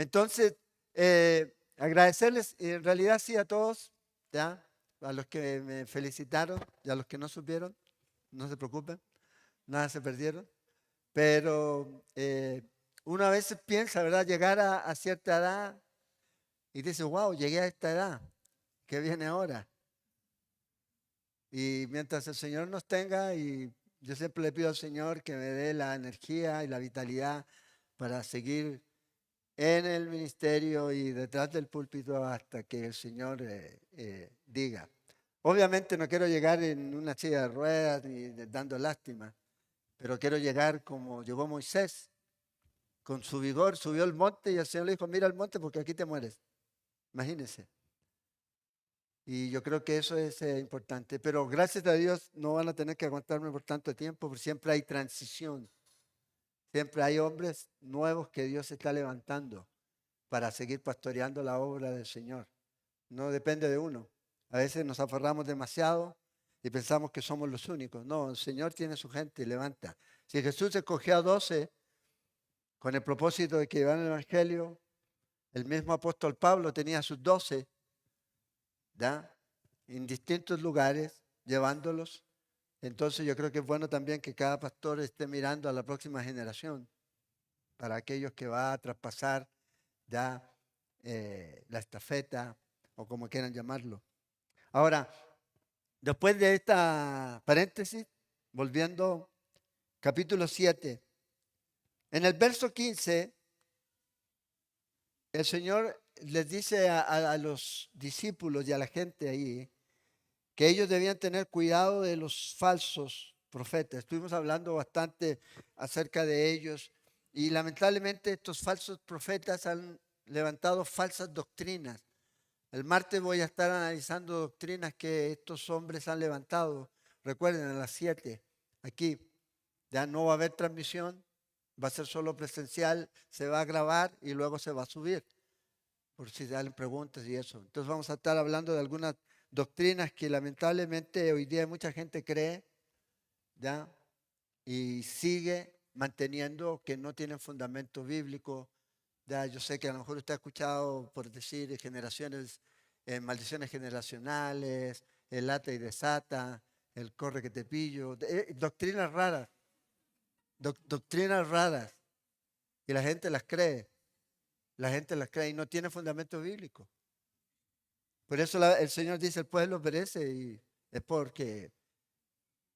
Entonces, agradecerles en realidad sí a todos, ¿ya? A los que me felicitaron y a los que no supieron, no se preocupen, nada se perdieron. Pero uno a veces piensa, ¿verdad? Llegar a cierta edad y dice, wow, llegué a esta edad, ¿qué viene ahora? Y mientras el Señor nos tenga, y yo siempre le pido al Señor que me dé la energía y la vitalidad para seguir en el ministerio y detrás del púlpito hasta que el Señor diga. Obviamente no quiero llegar en una silla de ruedas ni dando lástima, pero quiero llegar como llegó Moisés, con su vigor, subió el monte y el Señor le dijo, mira el monte porque aquí te mueres. Imagínense. Y yo creo que eso es importante. Pero gracias a Dios no van a tener que aguantarme por tanto tiempo, porque siempre hay transición. Siempre hay hombres nuevos que Dios está levantando para seguir pastoreando la obra del Señor. No depende de uno. A veces nos aferramos demasiado y pensamos que somos los únicos. No, el Señor tiene su gente y levanta. Si Jesús escogió a 12 con el propósito de que llevaran el Evangelio, el mismo apóstol Pablo tenía sus 12, ¿ya? En distintos lugares, llevándolos. Entonces yo creo que es bueno también que cada pastor esté mirando a la próxima generación, para aquellos que va a traspasar ya la estafeta o como quieran llamarlo. Ahora, después de esta paréntesis, volviendo, capítulo 7, en el verso 15, el Señor les dice a los discípulos y a la gente ahí que ellos debían tener cuidado de los falsos profetas. Estuvimos hablando bastante acerca de ellos y lamentablemente estos falsos profetas han levantado falsas doctrinas. El martes voy a estar analizando doctrinas que estos hombres han levantado. Recuerden, a las 7, aquí, ya no va a haber transmisión, va a ser solo presencial, se va a grabar y luego se va a subir, por si salen preguntas y eso. Entonces vamos a estar hablando de algunas doctrinas que lamentablemente hoy día mucha gente cree, ¿ya? Y sigue manteniendo que no tienen fundamento bíblico. Ya, yo sé que a lo mejor usted ha escuchado por decir generaciones, maldiciones generacionales, el lata y desata, el corre que te pillo, doctrinas raras, doctrinas raras, y la gente las cree y no tiene fundamento bíblico. Por eso el Señor dice, el pueblo perece y es porque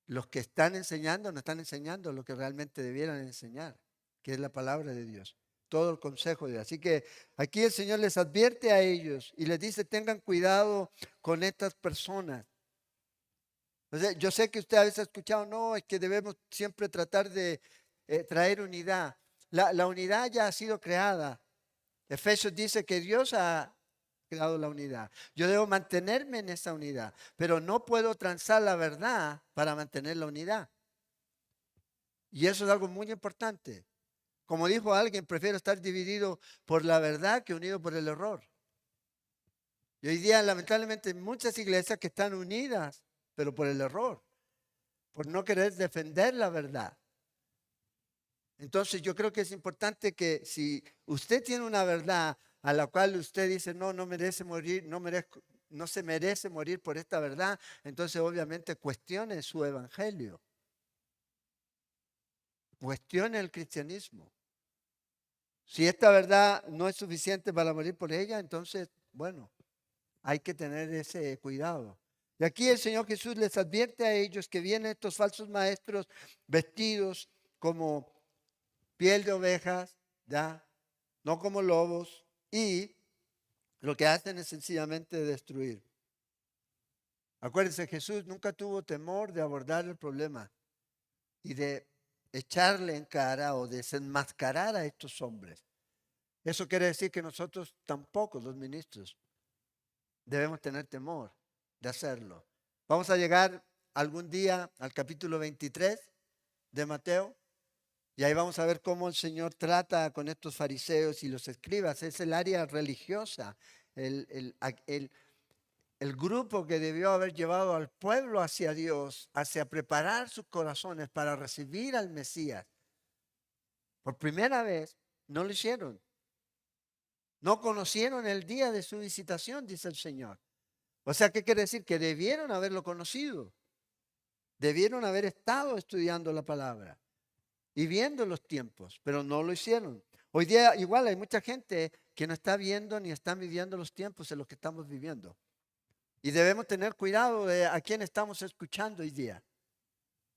los que están enseñando no están enseñando lo que realmente debieran enseñar, que es la palabra de Dios, todo el consejo de Dios. Así que aquí el Señor les advierte a ellos y les dice, tengan cuidado con estas personas. O sea, yo sé que usted a veces ha escuchado, no, es que debemos siempre tratar de traer unidad. La unidad ya ha sido creada. Efesios dice que Dios ha creado la unidad. Yo debo mantenerme en esa unidad, pero no puedo transar la verdad para mantener la unidad. Y eso es algo muy importante. Como dijo alguien, prefiero estar dividido por la verdad que unido por el error. Y hoy día, lamentablemente, hay muchas iglesias que están unidas, pero por el error, por no querer defender la verdad. Entonces yo creo que es importante que si usted tiene una verdad a la cual usted dice, no, no merece morir, no se merece morir por esta verdad, entonces obviamente cuestione su evangelio, cuestione el cristianismo. Si esta verdad no es suficiente para morir por ella, entonces, bueno, hay que tener ese cuidado. Y aquí el Señor Jesús les advierte a ellos que vienen estos falsos maestros vestidos como piel de ovejas, ¿ya? No como lobos, y lo que hacen es sencillamente destruir. Acuérdense, Jesús nunca tuvo temor de abordar el problema y de echarle en cara o desenmascarar a estos hombres. Eso quiere decir que nosotros tampoco, los ministros, debemos tener temor de hacerlo. Vamos a llegar algún día al capítulo 23 de Mateo. Y ahí vamos a ver cómo el Señor trata con estos fariseos y los escribas. Es el área religiosa, el grupo que debió haber llevado al pueblo hacia Dios, hacia preparar sus corazones para recibir al Mesías. Por primera vez no lo hicieron. No conocieron el día de su visitación, dice el Señor. O sea, ¿qué quiere decir? Que debieron haberlo conocido. Debieron haber estado estudiando la palabra y viendo los tiempos, pero no lo hicieron. Hoy día igual hay mucha gente que no está viendo ni está viviendo los tiempos en los que estamos viviendo. Y debemos tener cuidado de a quién estamos escuchando hoy día.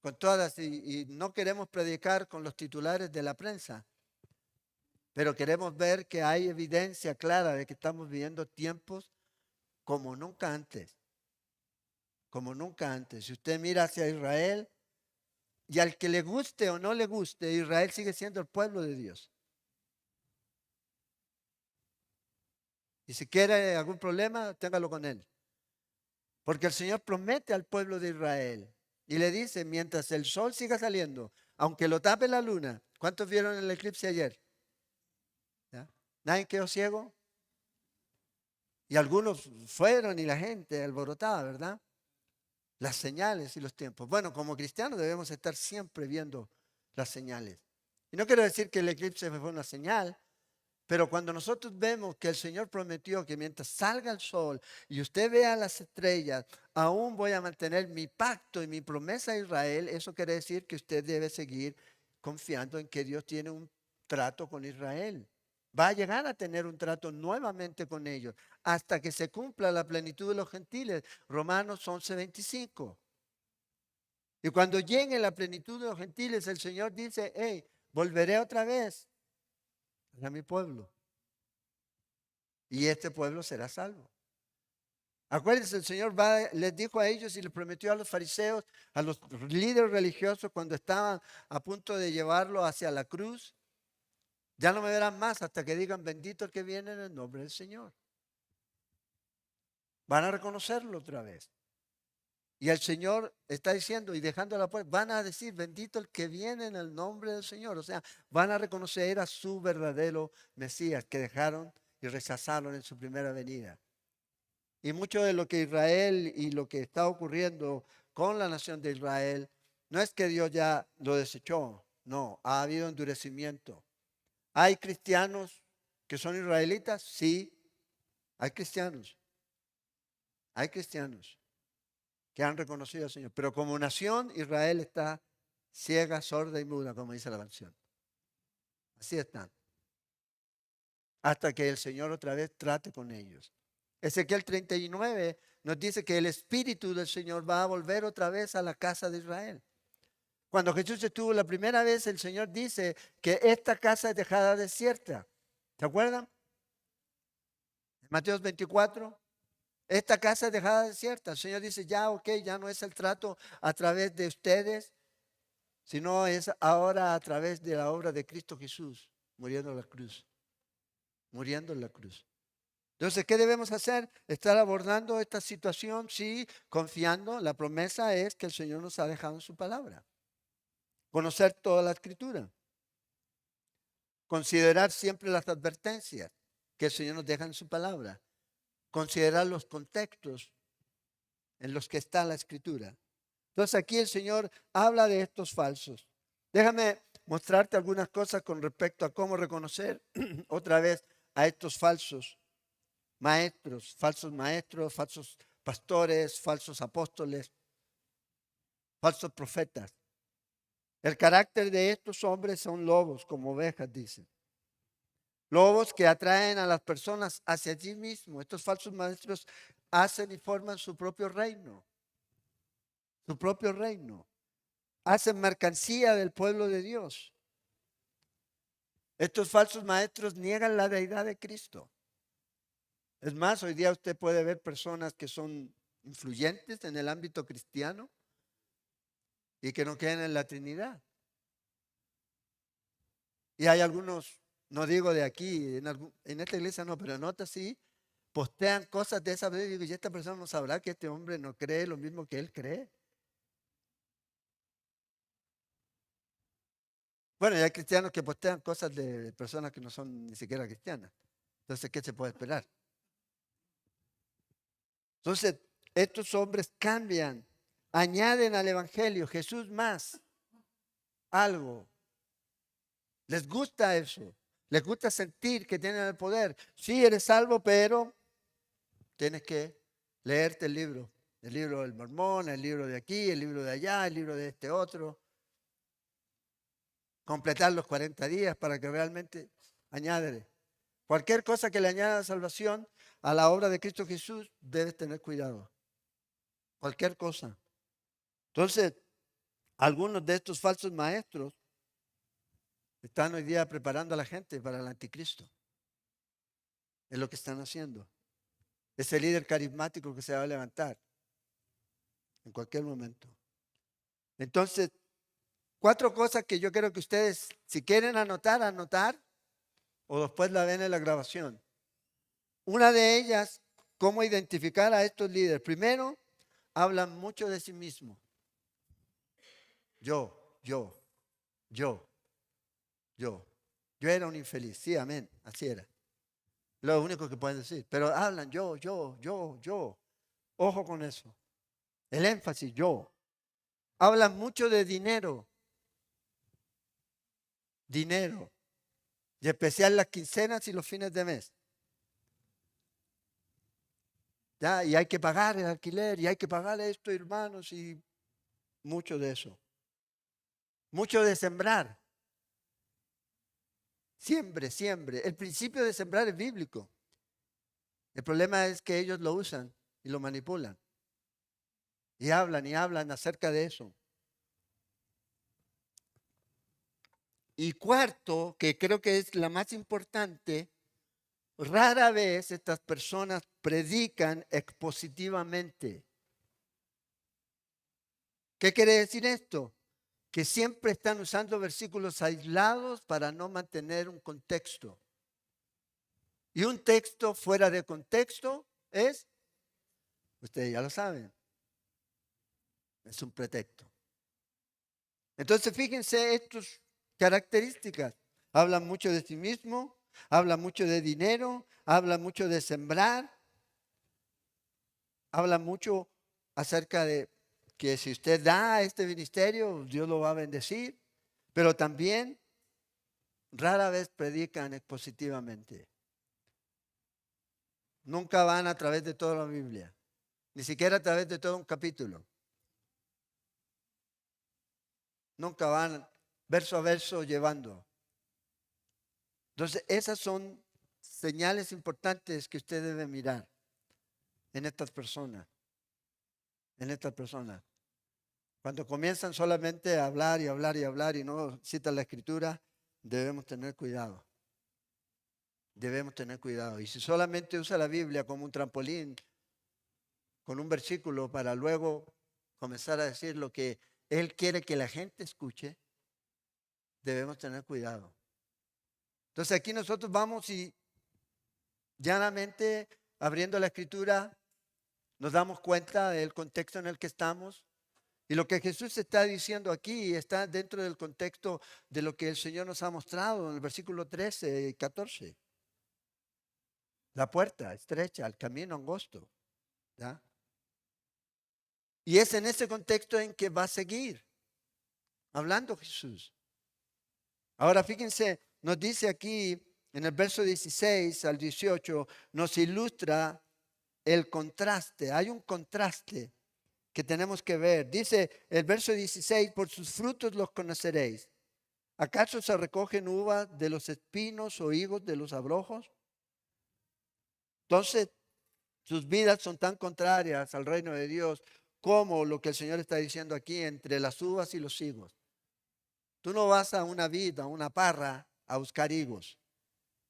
Con todas, y no queremos predicar con los titulares de la prensa, pero queremos ver que hay evidencia clara de que estamos viviendo tiempos como nunca antes. Como nunca antes. Si usted mira hacia Israel, y al que le guste o no le guste, Israel sigue siendo el pueblo de Dios. Y si quiere algún problema, téngalo con él. Porque el Señor promete al pueblo de Israel y le dice, mientras el sol siga saliendo, aunque lo tape la luna. ¿Cuántos vieron el eclipse ayer? ¿Ya? ¿Nadie quedó ciego? Y algunos fueron y la gente alborotada, ¿verdad? Las señales y los tiempos. Bueno, como cristianos debemos estar siempre viendo las señales. Y no quiero decir que el eclipse fue una señal, pero cuando nosotros vemos que el Señor prometió que mientras salga el sol y usted vea las estrellas, aún voy a mantener mi pacto y mi promesa a Israel, eso quiere decir que usted debe seguir confiando en que Dios tiene un trato con Israel. Va a llegar a tener un trato nuevamente con ellos hasta que se cumpla la plenitud de los gentiles. Romanos 11:25. Y cuando llegue la plenitud de los gentiles, el Señor dice, hey, volveré otra vez a mi pueblo. Y este pueblo será salvo. Acuérdense, el Señor les dijo a ellos y les prometió a los fariseos, a los líderes religiosos cuando estaban a punto de llevarlo hacia la cruz, ya no me verán más hasta que digan bendito el que viene en el nombre del Señor. Van a reconocerlo otra vez. Y el Señor está diciendo y dejando la puerta, van a decir bendito el que viene en el nombre del Señor. O sea, van a reconocer a su verdadero Mesías que dejaron y rechazaron en su primera venida. Y mucho de lo que Israel y lo que está ocurriendo con la nación de Israel, no es que Dios ya lo desechó, no, ha habido endurecimiento. ¿Hay cristianos que son israelitas? Sí, hay cristianos que han reconocido al Señor. Pero como nación, Israel está ciega, sorda y muda, como dice la canción. Así están. Hasta que el Señor otra vez trate con ellos. Ezequiel 39 nos dice que el Espíritu del Señor va a volver otra vez a la casa de Israel. Cuando Jesús estuvo la primera vez, el Señor dice que esta casa es dejada desierta. ¿Se acuerdan? Mateo 24. Esta casa es dejada desierta. El Señor dice, ya, ok, ya no es el trato a través de ustedes, sino es ahora a través de la obra de Cristo Jesús, muriendo en la cruz. Muriendo en la cruz. Entonces, ¿qué debemos hacer? Estar abordando esta situación, sí, confiando. La promesa es que el Señor nos ha dejado en su palabra. Conocer toda la escritura. Considerar siempre las advertencias que el Señor nos deja en su palabra. Considerar los contextos en los que está la escritura. Entonces aquí el Señor habla de estos falsos. Déjame mostrarte algunas cosas con respecto a cómo reconocer otra vez a estos falsos maestros, falsos pastores, falsos apóstoles, falsos profetas. El carácter de estos hombres son lobos, como ovejas, dicen. Lobos que atraen a las personas hacia sí mismos. Estos falsos maestros hacen y forman su propio reino. Su propio reino. Hacen mercancía del pueblo de Dios. Estos falsos maestros niegan la deidad de Cristo. Es más, hoy día usted puede ver personas que son influyentes en el ámbito cristiano y que no creen en la Trinidad. Y hay algunos, no digo de aquí, en esta iglesia no, pero en otras sí, postean cosas de esa manera y digo, y esta persona no sabrá que este hombre no cree lo mismo que él cree. Bueno, y hay cristianos que postean cosas de personas que no son ni siquiera cristianas. Entonces, ¿qué se puede esperar? Entonces, estos hombres cambian, añaden al Evangelio Jesús más algo. Les gusta eso. Les gusta sentir que tienen el poder. Sí, eres salvo, pero tienes que leerte el libro del Mormón, el libro de aquí, el libro de allá, el libro de este otro. Completar los 40 días para que realmente añade. Cualquier cosa que le añada salvación a la obra de Cristo Jesús, debes tener cuidado. Cualquier cosa. Entonces, algunos de estos falsos maestros están hoy día preparando a la gente para el anticristo. Es lo que están haciendo. Ese líder carismático que se va a levantar en cualquier momento. Entonces, 4 cosas que yo quiero que ustedes, si quieren anotar, o después la ven en la grabación. Una de ellas, cómo identificar a estos líderes. Primero, hablan mucho de sí mismos. Yo. Yo era un infeliz. Sí, amén. Así era. Lo único que pueden decir. Pero hablan yo. Ojo con eso. El énfasis, yo. Hablan mucho de dinero. Dinero. Y especial las quincenas y los fines de mes. ¿Ya? Y hay que pagar el alquiler, y hay que pagar esto, hermanos, y mucho de eso. Mucho de sembrar. Siembre. El principio de sembrar es bíblico. El problema es que ellos lo usan y lo manipulan. Y hablan acerca de eso. Y cuarto, que creo que es la más importante, rara vez estas personas predican expositivamente. ¿Qué quiere decir esto? Que siempre están usando versículos aislados para no mantener un contexto. Y un texto fuera de contexto es, ustedes ya lo saben, es un pretexto. Entonces fíjense estas características. Hablan mucho de sí mismo, hablan mucho de dinero, hablan mucho de sembrar, hablan mucho acerca de que si usted da a este ministerio, Dios lo va a bendecir, pero también rara vez predican expositivamente. Nunca van a través de toda la Biblia, ni siquiera a través de todo un capítulo. Nunca van verso a verso llevando. Entonces, esas son señales importantes que usted debe mirar en estas personas. En estas personas. Cuando comienzan solamente a hablar y no citan la escritura, debemos tener cuidado. Debemos tener cuidado. Y si solamente usa la Biblia como un trampolín, con un versículo para luego comenzar a decir lo que él quiere que la gente escuche, debemos tener cuidado. Entonces aquí nosotros vamos y llanamente abriendo la escritura nos damos cuenta del contexto en el que estamos. Y lo que Jesús está diciendo aquí está dentro del contexto de lo que el Señor nos ha mostrado en el versículo 13 y 14. La puerta estrecha, el camino angosto. ¿Ya? Y es en ese contexto en que va a seguir hablando Jesús. Ahora fíjense, nos dice aquí en el verso 16 al 18, nos ilustra el contraste. Hay un contraste que tenemos que ver. Dice el verso 16, por sus frutos los conoceréis. ¿Acaso se recogen uvas de los espinos o higos de los abrojos? Entonces, sus vidas son tan contrarias al reino de Dios como lo que el Señor está diciendo aquí entre las uvas y los higos. Tú no vas a una vid, a una parra, a buscar higos.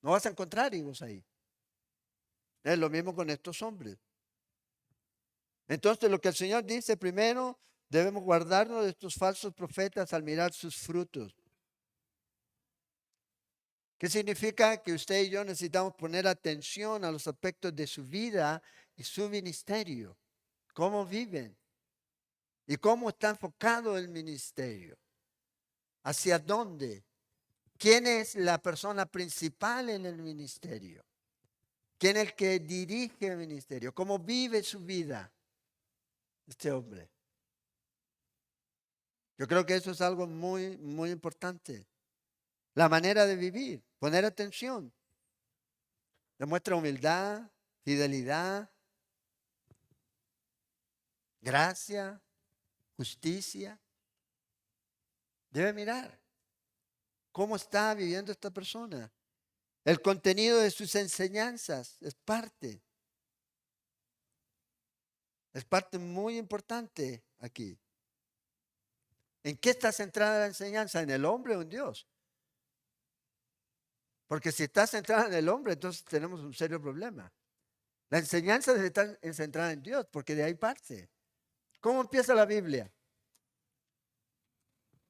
No vas a encontrar higos ahí. Es lo mismo con estos hombres. Entonces, lo que el Señor dice, primero, debemos guardarnos de estos falsos profetas al mirar sus frutos. ¿Qué significa? Que usted y yo necesitamos poner atención a los aspectos de su vida y su ministerio. ¿Cómo viven? ¿Y cómo está enfocado el ministerio? ¿Hacia dónde? ¿Quién es la persona principal en el ministerio? ¿Quién es el que dirige el ministerio? ¿Cómo vive su vida este hombre? Yo creo que eso es algo muy, muy importante. La manera de vivir. poner atención. Demuestra humildad, fidelidad, gracia, justicia. Debe mirar cómo está viviendo esta persona. El contenido de sus enseñanzas es parte muy importante aquí. ¿En qué está centrada la enseñanza? ¿En el hombre o en Dios? Porque si está centrada en el hombre, entonces tenemos un serio problema. La enseñanza debe estar centrada en Dios, porque de ahí parte. ¿Cómo empieza la Biblia?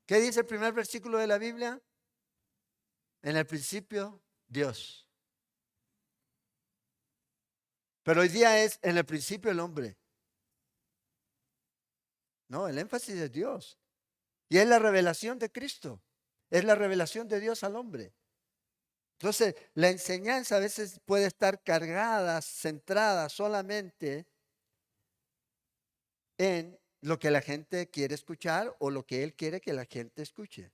¿Qué dice el primer versículo de la Biblia? En el principio, Dios. Pero hoy día es en el principio el hombre. No, el énfasis es Dios. Y es la revelación de Cristo. Es la revelación de Dios al hombre. Entonces, la enseñanza a veces puede estar cargada, centrada solamente en lo que la gente quiere escuchar o lo que él quiere que la gente escuche.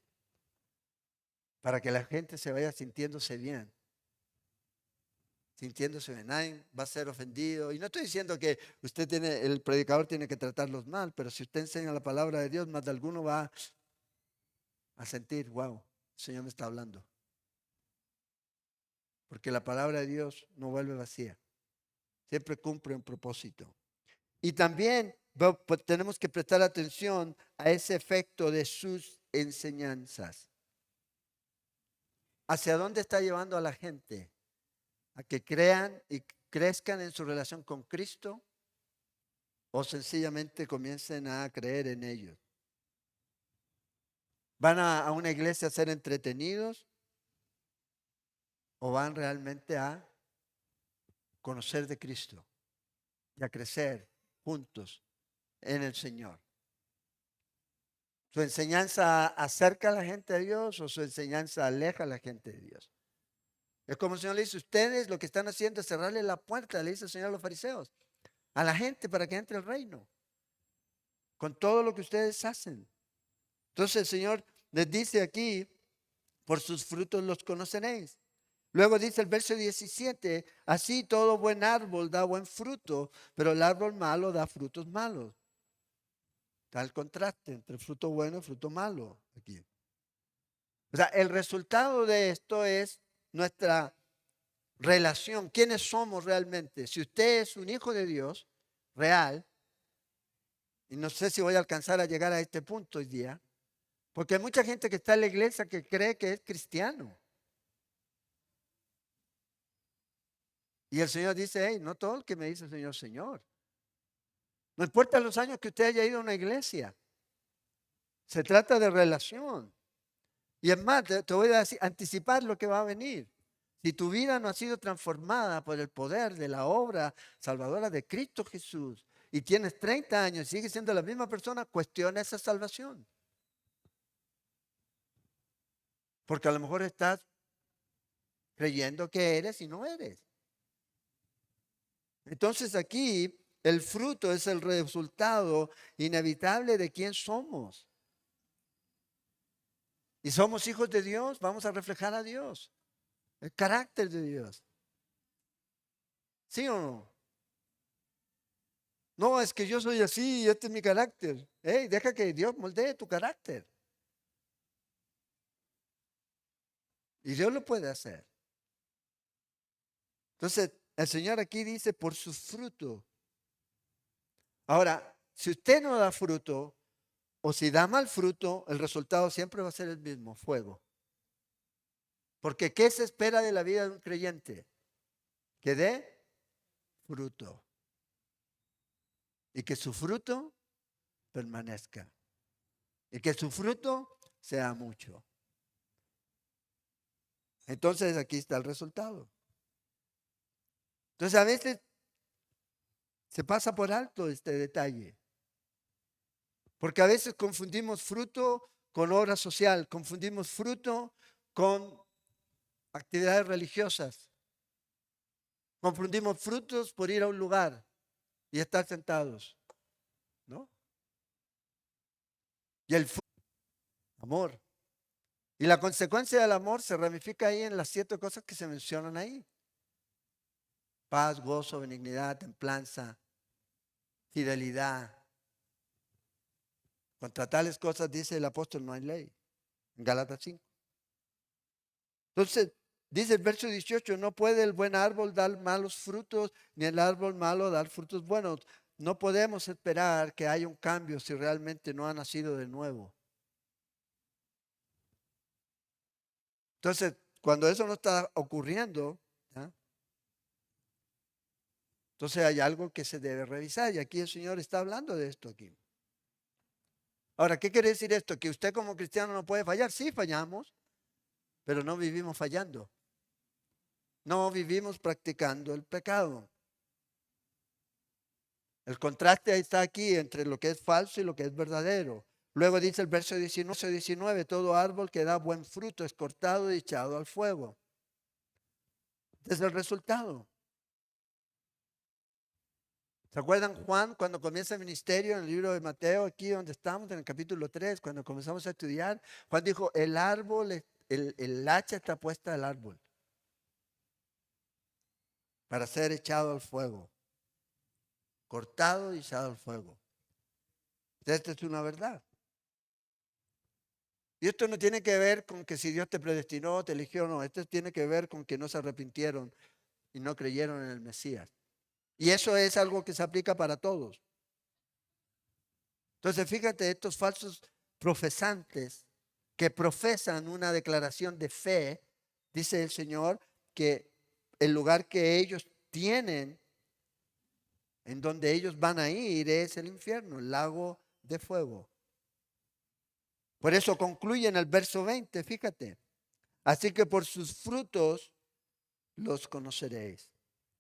Para que la gente se vaya sintiéndose bien. Sintiéndose bien. Nadie va a ser ofendido. Y no estoy diciendo que el predicador tiene que tratarlos mal, pero si usted enseña la palabra de Dios, más de alguno va a sentir, wow, el Señor me está hablando. Porque la palabra de Dios no vuelve vacía. Siempre cumple un propósito. Y también pues, tenemos que prestar atención a ese efecto de sus enseñanzas. ¿Hacia dónde está llevando a la gente? ¿A que crean y crezcan en su relación con Cristo? ¿O sencillamente comiencen a creer en ellos? ¿Van a una iglesia a ser entretenidos? ¿O van realmente a conocer de Cristo y a crecer juntos en el Señor? ¿Su enseñanza acerca a la gente a Dios o su enseñanza aleja a la gente de Dios? Es como el Señor le dice, ustedes lo que están haciendo es cerrarle la puerta, le dice el Señor a los fariseos, a la gente para que entre al reino, con todo lo que ustedes hacen. Entonces el Señor les dice aquí, por sus frutos los conoceréis. Luego dice el verso 17, así todo buen árbol da buen fruto, pero el árbol malo da frutos malos. Está el contraste entre fruto bueno y fruto malo aquí. O sea, el resultado de esto es nuestra relación. ¿Quiénes somos realmente? Si usted es un hijo de Dios real, y no sé si voy a alcanzar a llegar a este punto hoy día, porque hay mucha gente que está en la iglesia que cree que es cristiano. Y el Señor dice, hey, no todo el que me dice Señor, Señor. No importa los años que usted haya ido a una iglesia. Se trata de relación. Y es más, te voy a anticipar lo que va a venir. Si tu vida no ha sido transformada por el poder de la obra salvadora de Cristo Jesús y tienes 30 años y sigues siendo la misma persona, cuestiona esa salvación. Porque a lo mejor estás creyendo que eres y no eres. Entonces aquí el fruto es el resultado inevitable de quién somos. Y somos hijos de Dios, vamos a reflejar a Dios, el carácter de Dios. ¿Sí o no? No, es que yo soy así y este es mi carácter. Hey, deja que Dios moldee tu carácter. Y Dios lo puede hacer. Entonces, el Señor aquí dice por su fruto. Ahora, si usted no da fruto o si da mal fruto, el resultado siempre va a ser el mismo, fuego. Porque ¿qué se espera de la vida de un creyente? Que dé fruto. Y que su fruto permanezca. Y que su fruto sea mucho. Entonces aquí está el resultado. Entonces a veces se pasa por alto este detalle. Porque a veces confundimos fruto con obra social, confundimos fruto con actividades religiosas. Confundimos frutos por ir a un lugar y estar sentados, ¿no? Y el fruto, amor. Y la consecuencia del amor se ramifica ahí en las 7 cosas que se mencionan ahí. Paz, gozo, benignidad, templanza, fidelidad. Contra tales cosas, dice el apóstol, no hay ley. En Gálatas 5. Entonces, dice el verso 18, no puede el buen árbol dar malos frutos, ni el árbol malo dar frutos buenos. No podemos esperar que haya un cambio si realmente no ha nacido de nuevo. Entonces, cuando eso no está ocurriendo, ¿ya? Entonces hay algo que se debe revisar. Y aquí el Señor está hablando de esto aquí. Ahora, ¿qué quiere decir esto? ¿Que usted como cristiano no puede fallar? Sí, fallamos, pero no vivimos fallando. No vivimos practicando el pecado. El contraste está aquí entre lo que es falso y lo que es verdadero. Luego dice el verso 19, todo árbol que da buen fruto es cortado y echado al fuego. Este es el resultado. ¿Se acuerdan Juan cuando comienza el ministerio en el libro de Mateo, aquí donde estamos, en el capítulo 3, cuando comenzamos a estudiar? Juan dijo, el árbol, el hacha está puesta al árbol para ser echado al fuego, cortado y echado al fuego. Esta es una verdad. Y esto no tiene que ver con que si Dios te predestinó, te eligió o no. Esto tiene que ver con que no se arrepintieron y no creyeron en el Mesías. Y eso es algo que se aplica para todos. Entonces, fíjate, estos falsos profesantes que profesan una declaración de fe, dice el Señor, que el lugar que ellos tienen, en donde ellos van a ir, es el infierno, el lago de fuego. Por eso concluye en el verso 20, fíjate. Así que por sus frutos los conoceréis.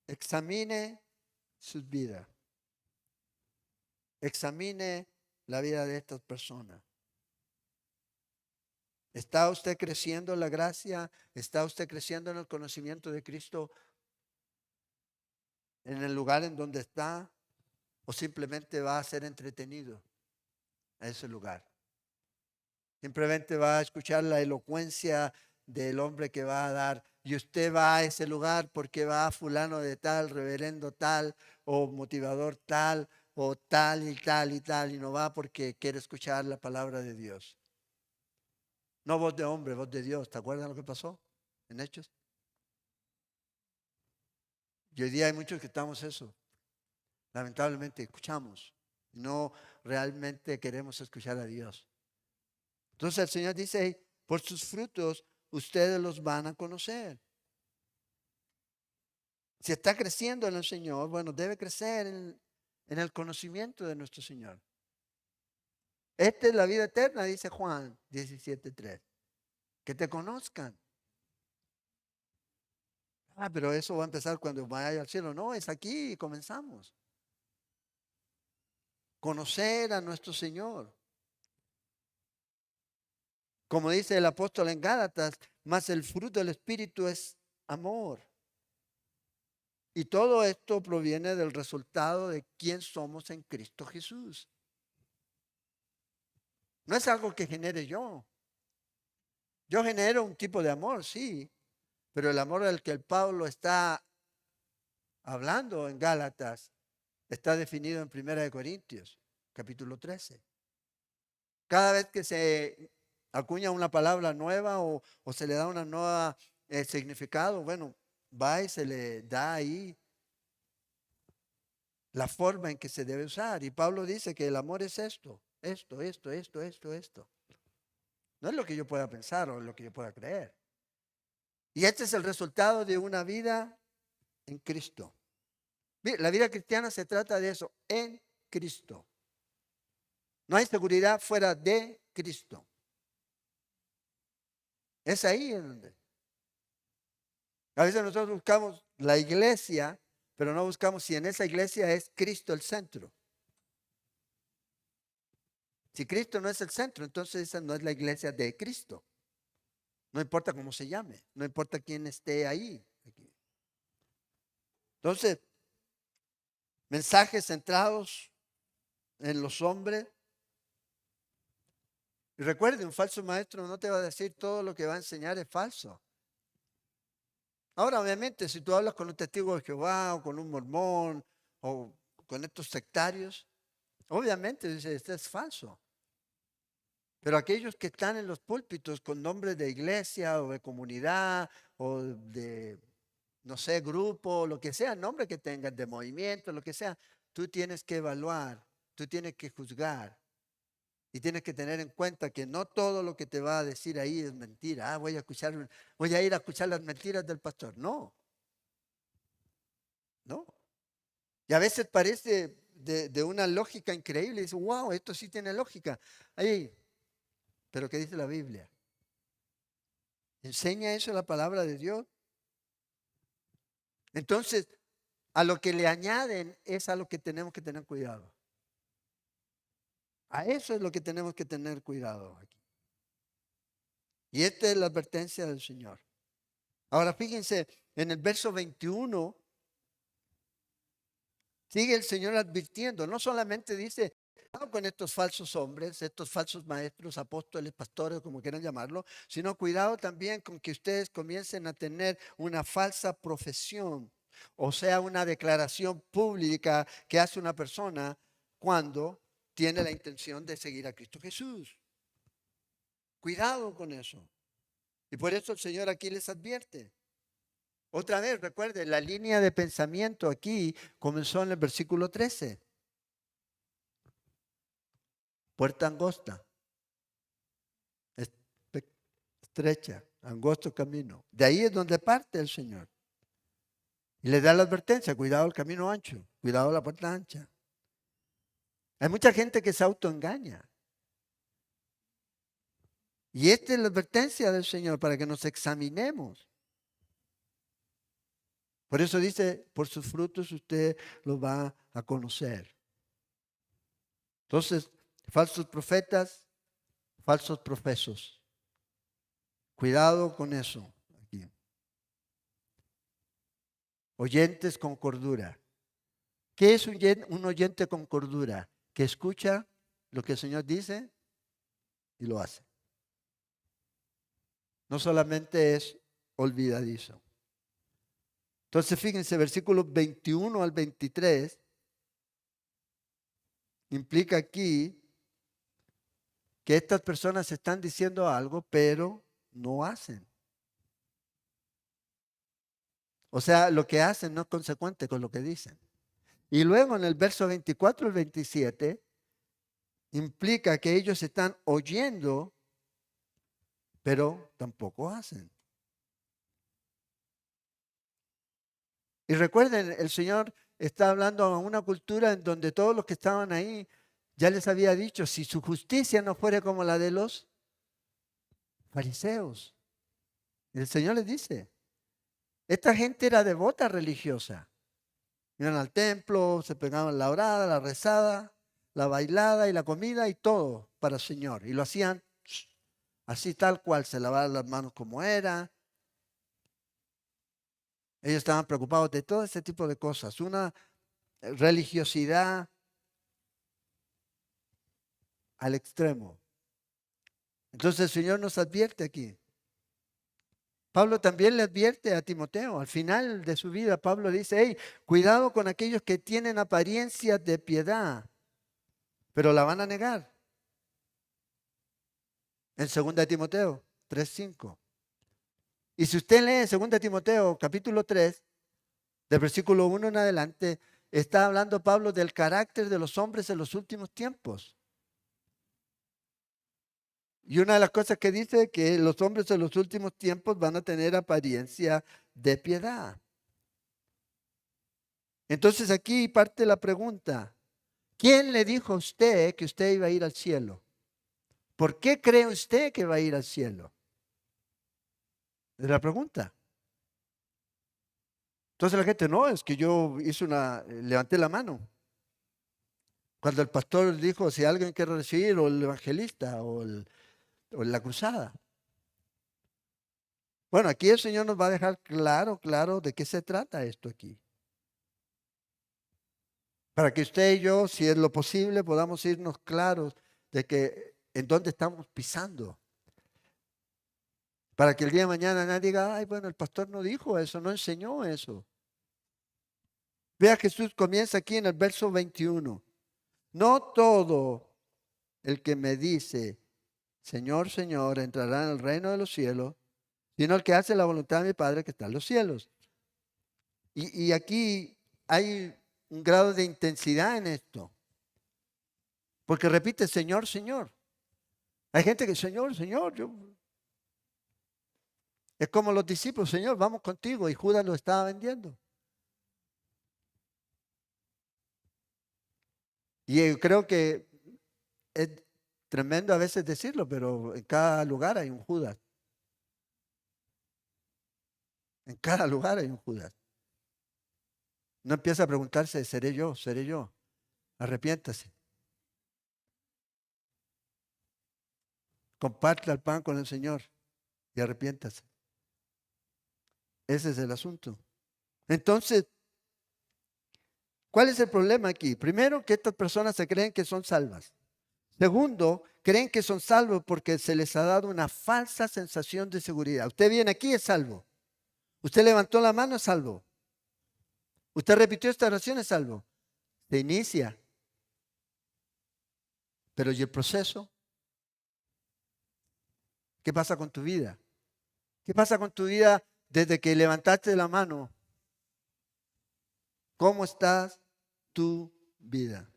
Examine sus vidas. Examine la vida de estas personas. ¿Está usted creciendo en la gracia? ¿Está usted creciendo en el conocimiento de Cristo en el lugar en donde está? ¿O simplemente va a ser entretenido a ese lugar? Simplemente va a escuchar la elocuencia del hombre que va a dar. Y usted va a ese lugar porque va a fulano de tal, reverendo tal, o motivador tal, o tal y tal y tal, y no va porque quiere escuchar la palabra de Dios. No voz de hombre, voz de Dios. ¿Te acuerdas lo que pasó en Hechos? Y hoy día hay muchos que estamos eso. Lamentablemente escuchamos. No realmente queremos escuchar a Dios. Entonces el Señor dice, por sus frutos ustedes los van a conocer. Si está creciendo en el Señor, bueno, debe crecer en el conocimiento de nuestro Señor. Esta es la vida eterna, dice Juan 17:3. Que te conozcan. Ah, pero eso va a empezar cuando vaya al cielo. No, es aquí y comenzamos. Conocer a nuestro Señor. Como dice el apóstol en Gálatas, más el fruto del Espíritu es amor. Y todo esto proviene del resultado de quién somos en Cristo Jesús. No es algo que genere yo. Yo genero un tipo de amor, sí, pero el amor del que el Pablo está hablando en Gálatas está definido en 1 Corintios, capítulo 13. Cada vez que se acuña una palabra nueva o se le da una nueva significado, bueno, va y se le da ahí la forma en que se debe usar. Y Pablo dice que el amor es esto. No es lo que yo pueda pensar o lo que yo pueda creer. Y este es el resultado de una vida en Cristo. La vida cristiana se trata de eso, en Cristo. No hay seguridad fuera de Cristo. Es ahí en donde. A veces nosotros buscamos la iglesia, pero no buscamos si en esa iglesia es Cristo el centro. Si Cristo no es el centro, entonces esa no es la iglesia de Cristo. No importa cómo se llame, no importa quién esté ahí. Entonces, mensajes centrados en los hombres, Y recuerde, un falso maestro no te va a decir todo lo que va a enseñar es falso. Ahora, obviamente, si tú hablas con un testigo de Jehová o con un mormón o con estos sectarios, obviamente dice, este es falso. Pero aquellos que están en los púlpitos con nombres de iglesia o de comunidad o de, no sé, grupo, lo que sea, nombre que tengan, de movimiento, lo que sea, tú tienes que evaluar, tú tienes que juzgar y tienes que tener en cuenta que no todo lo que te va a decir ahí es mentira. Ah, voy a ir a escuchar las mentiras del pastor. No, no. Y a veces parece de una lógica increíble. Dice, wow, esto sí tiene lógica. Ahí, pero ¿qué dice la Biblia? ¿Enseña eso la palabra de Dios? Entonces, a lo que le añaden es a lo que tenemos que tener cuidado. A eso es lo que tenemos que tener cuidado aquí. Y esta es la advertencia del Señor. Ahora fíjense, en el verso 21 sigue el Señor advirtiendo, no solamente dice, cuidado con estos falsos hombres, estos falsos maestros, apóstoles, pastores, como quieran llamarlo, sino cuidado también con que ustedes comiencen a tener una falsa profesión, o sea, una declaración pública que hace una persona cuando tiene la intención de seguir a Cristo Jesús. Cuidado con eso. Y por eso el Señor aquí les advierte. Otra vez, recuerden, la línea de pensamiento aquí comenzó en el versículo 13. Puerta angosta, estrecha, angosto camino. De ahí es donde parte el Señor. Y le da la advertencia, cuidado el camino ancho, cuidado la puerta ancha. Hay mucha gente que se autoengaña. Y esta es la advertencia del Señor para que nos examinemos. Por eso dice, por sus frutos usted los va a conocer. Entonces, falsos profetas, falsos profesos. Cuidado con eso. Aquí. Oyentes con cordura. ¿Qué es un oyente con cordura? Que escucha lo que el Señor dice y lo hace. No solamente es olvidadizo. Entonces, fíjense, versículos 21 al 23 implica aquí que estas personas están diciendo algo, pero no hacen. O sea, lo que hacen no es consecuente con lo que dicen. Y luego en el verso 24 al 27 implica que ellos están oyendo, pero tampoco hacen. Y recuerden, el Señor está hablando a una cultura en donde todos los que estaban ahí ya les había dicho, si su justicia no fuera como la de los fariseos. El Señor les dice, esta gente era devota religiosa. Iban al templo, se pegaban la orada, la rezada, la bailada y la comida y todo para el Señor. Y lo hacían así tal cual, se lavaban las manos como era. Ellos estaban preocupados de todo ese tipo de cosas. Una religiosidad al extremo. Entonces el Señor nos advierte aquí. Pablo también le advierte a Timoteo. Al final de su vida, Pablo dice, hey, cuidado con aquellos que tienen apariencia de piedad, pero la van a negar. En 2 Timoteo 3:5. Y si usted lee en 2 Timoteo capítulo 3, del versículo 1 en adelante, está hablando Pablo del carácter de los hombres en los últimos tiempos. Y una de las cosas que dice es que los hombres en los últimos tiempos van a tener apariencia de piedad. Entonces aquí parte la pregunta, ¿quién le dijo a usted que usted iba a ir al cielo? ¿Por qué cree usted que va a ir al cielo? Es la pregunta. Entonces la gente, no, es que yo levanté la mano. Cuando el pastor dijo, si alguien quiere recibir, o el evangelista, o la cruzada. Bueno, aquí el Señor nos va a dejar claro de qué se trata esto aquí. Para que usted y yo, si es lo posible, podamos irnos claros de que en dónde estamos pisando. Para que el día de mañana nadie diga, ay, bueno, el pastor no dijo eso, no enseñó eso. Vea, Jesús comienza aquí en el verso 21. No todo el que me dice, Señor, Señor, entrará en el reino de los cielos, sino el que hace la voluntad de mi Padre que está en los cielos. Y aquí hay un grado de intensidad en esto. Porque repite, Señor, Señor. Hay gente que, Señor, Señor, es como los discípulos, Señor, vamos contigo. Y Judas lo estaba vendiendo. Y yo creo que es tremendo a veces decirlo, pero en cada lugar hay un Judas. En cada lugar hay un Judas. No empieza a preguntarse, ¿seré yo? ¿Seré yo? Arrepiéntase. Comparta el pan con el Señor y arrepiéntase. Ese es el asunto. Entonces, ¿cuál es el problema aquí? Primero, que estas personas se creen que son salvas. Segundo, creen que son salvos porque se les ha dado una falsa sensación de seguridad. Usted viene aquí, es salvo. Usted levantó la mano, es salvo. Usted repitió esta oración, es salvo. Se inicia. Pero ¿y el proceso? ¿Qué pasa con tu vida? ¿Qué pasa con tu vida desde que levantaste la mano? ¿Cómo estás tu vida?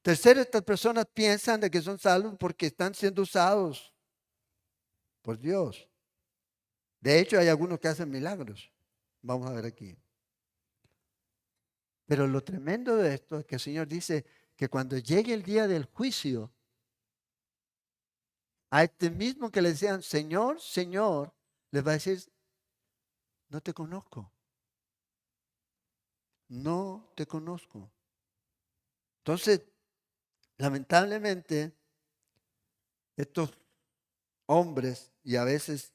Tercero, estas personas piensan de que son salvos porque están siendo usados por Dios. De hecho, hay algunos que hacen milagros. Vamos a ver aquí. Pero lo tremendo de esto es que el Señor dice que cuando llegue el día del juicio, a este mismo que le decían, Señor, Señor, les va a decir, no te conozco. No te conozco. Entonces, lamentablemente, estos hombres, y a veces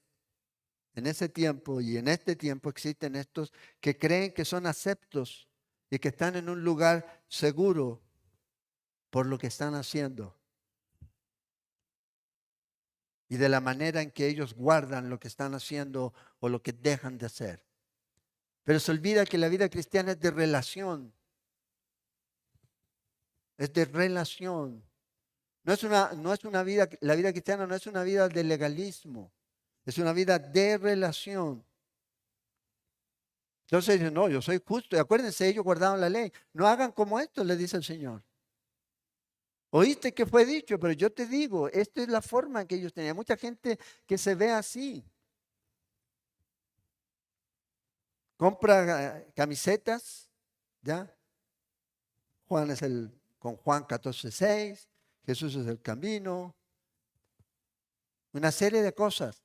en ese tiempo y en este tiempo existen estos que creen que son aceptos y que están en un lugar seguro por lo que están haciendo y de la manera en que ellos guardan lo que están haciendo o lo que dejan de hacer. Pero se olvida que la vida cristiana es de relación, es de relación. No es una vida, la vida cristiana no es una vida de legalismo, es una vida de relación. Entonces dicen, no, yo soy justo. Y acuérdense, ellos guardaban la ley. No hagan como esto, le dice el Señor. Oíste que fue dicho, pero yo te digo, esta es la forma que ellos tenían. Mucha gente que se ve así. Compra camisetas, ¿ya? Con Juan 14:6, Jesús es el camino, una serie de cosas.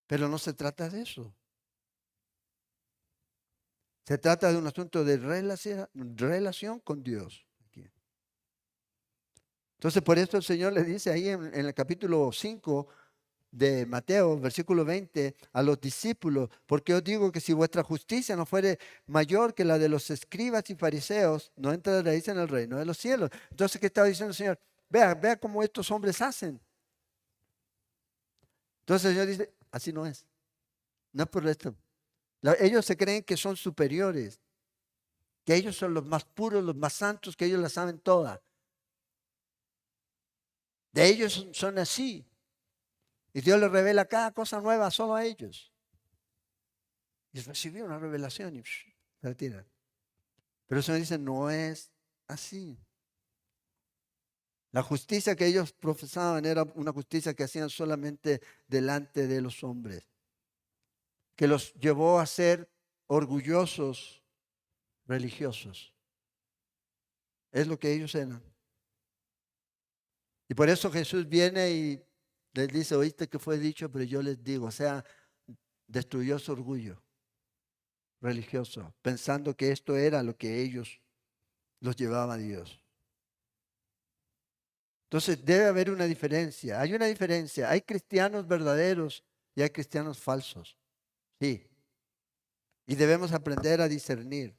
Pero no se trata de eso. Se trata de un asunto de relación con Dios. Entonces, por eso el Señor le dice ahí en el capítulo 5 de Mateo, versículo 20, a los discípulos, porque os digo que si vuestra justicia no fuere mayor que la de los escribas y fariseos, no entraréis en el reino de los cielos. Entonces, ¿qué estaba diciendo el Señor? Vea cómo estos hombres hacen. Entonces el Señor dice, así no es. No es por esto. Ellos se creen que son superiores, que ellos son los más puros, los más santos, que ellos la saben todas. De ellos son así. Y Dios les revela cada cosa nueva solo a ellos. Y recibió una revelación y se la tiran. Pero el Señor dice, no es así. La justicia que ellos profesaban era una justicia que hacían solamente delante de los hombres, que los llevó a ser orgullosos religiosos. Es lo que ellos eran. Y por eso Jesús viene y les dice, oíste que fue dicho, pero yo les digo, o sea, destruyó su orgullo religioso, pensando que esto era lo que ellos los llevaba a Dios. Entonces debe haber una diferencia. Hay una diferencia. Hay cristianos verdaderos y hay cristianos falsos. Sí. Y debemos aprender a discernir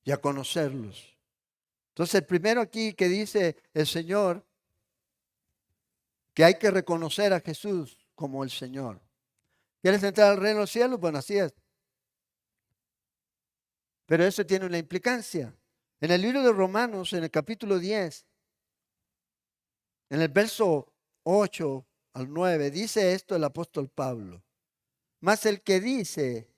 y a conocerlos. Entonces, el primero aquí que dice el Señor, que hay que reconocer a Jesús como el Señor. ¿Quieres entrar al reino de los cielos? Bueno, así es. Pero eso tiene una implicancia. En el libro de Romanos, en el capítulo 10, en el verso 8 al 9, dice esto el apóstol Pablo. Mas el que dice,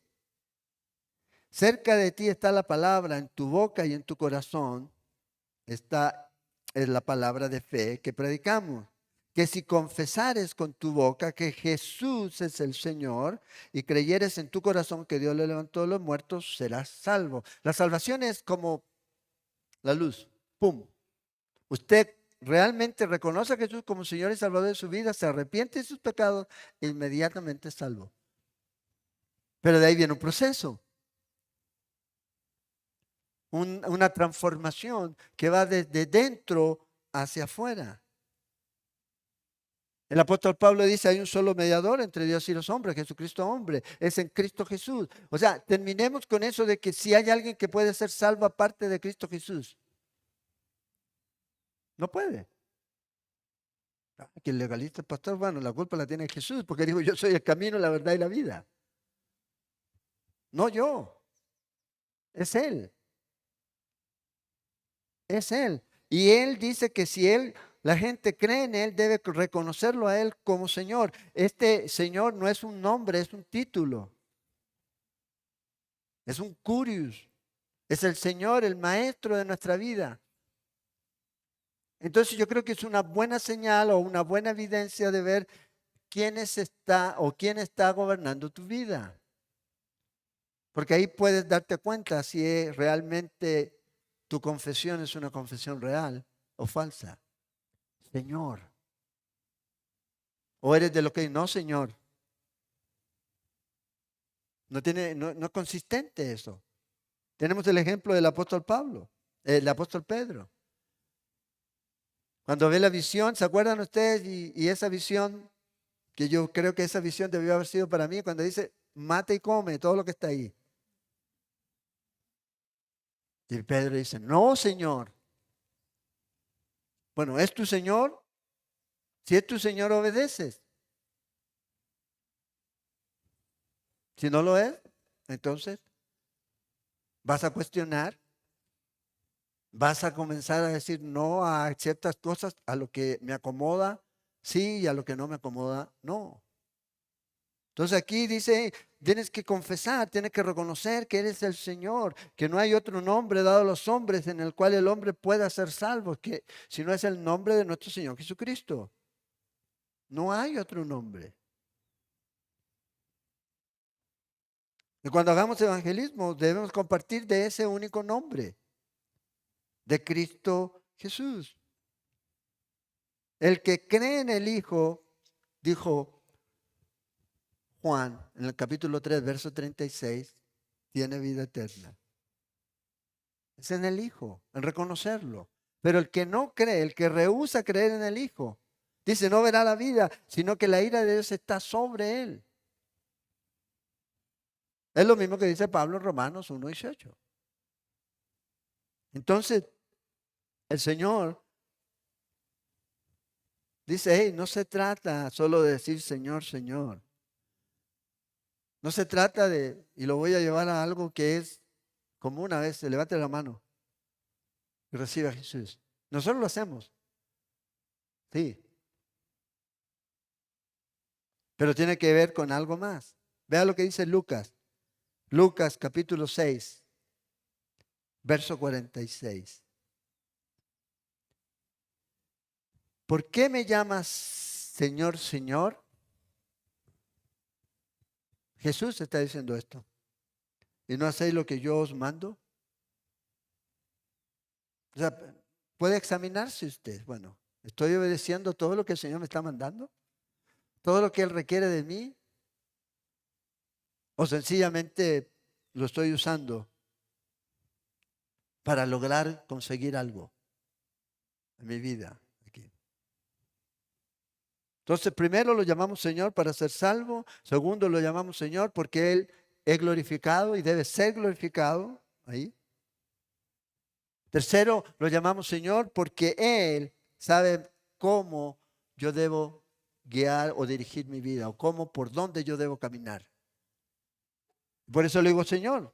cerca de ti está la palabra, en tu boca y en tu corazón, esta es la palabra de fe que predicamos. Que si confesares con tu boca que Jesús es el Señor y creyeres en tu corazón que Dios le levantó de los muertos, serás salvo. La salvación es como la luz. ¡Pum! Usted realmente reconoce a Jesús como Señor y Salvador de su vida, se arrepiente de sus pecados e inmediatamente es salvo. Pero de ahí viene un proceso. Una transformación que va desde dentro hacia afuera. El apóstol Pablo dice, hay un solo mediador entre Dios y los hombres, Jesucristo hombre, es en Cristo Jesús. O sea, terminemos con eso de que si hay alguien que puede ser salvo aparte de Cristo Jesús, no puede. Que el legalista, pastor, bueno, la culpa la tiene Jesús, porque dijo, yo soy el camino, la verdad y la vida. No yo, es Él. Es Él. Y Él dice que si la gente cree en Él, debe reconocerlo a Él como Señor. Este Señor no es un nombre, es un título. Es un curios. Es el Señor, el maestro de nuestra vida. Entonces yo creo que es una buena señal o una buena evidencia de ver quién está gobernando tu vida. Porque ahí puedes darte cuenta si realmente tu confesión es una confesión real o falsa. Señor. O eres de lo que no, Señor. No es consistente eso. Tenemos el ejemplo del apóstol Pablo, el apóstol Pedro. Cuando ve la visión, ¿se acuerdan ustedes? Y esa visión, que yo creo que esa visión debió haber sido para mí, cuando dice, mata y come todo lo que está ahí. Y Pedro dice, no, Señor. Bueno, ¿es tu Señor? Si es tu Señor, obedeces. Si no lo es, entonces vas a cuestionar, vas a comenzar a decir no a ciertas cosas, a lo que me acomoda, sí, y a lo que no me acomoda, no. Entonces aquí dice, tienes que confesar, tienes que reconocer que eres el Señor, que no hay otro nombre dado a los hombres en el cual el hombre pueda ser salvo, que si no es el nombre de nuestro Señor Jesucristo. No hay otro nombre. Y cuando hagamos evangelismo debemos compartir de ese único nombre, de Cristo Jesús. El que cree en el Hijo, dijo Juan en el capítulo 3, verso 36, tiene vida eterna. Es en el Hijo, en reconocerlo. Pero el que no cree, el que rehúsa creer en el Hijo, dice, no verá la vida, sino que la ira de Dios está sobre él. Es lo mismo que dice Pablo en Romanos 1:18. Entonces, el Señor dice, hey, no se trata solo de decir Señor, Señor. No se trata de, y lo voy a llevar a algo que es como una vez, levante la mano y recibe a Jesús. Nosotros lo hacemos, sí, pero tiene que ver con algo más. Vea lo que dice Lucas. Lucas capítulo 6, verso 46. ¿Por qué me llamas Señor, Señor? Jesús está diciendo esto. ¿Y no hacéis lo que yo os mando? O sea, puede examinarse usted. Bueno, ¿estoy obedeciendo todo lo que el Señor me está mandando? ¿Todo lo que Él requiere de mí? ¿O sencillamente lo estoy usando para lograr conseguir algo en mi vida? Aquí. Entonces, primero lo llamamos Señor para ser salvo. Segundo, lo llamamos Señor porque Él es glorificado y debe ser glorificado ahí. Tercero, lo llamamos Señor porque Él sabe cómo yo debo guiar o dirigir mi vida, o cómo, por dónde yo debo caminar. Por eso le digo Señor.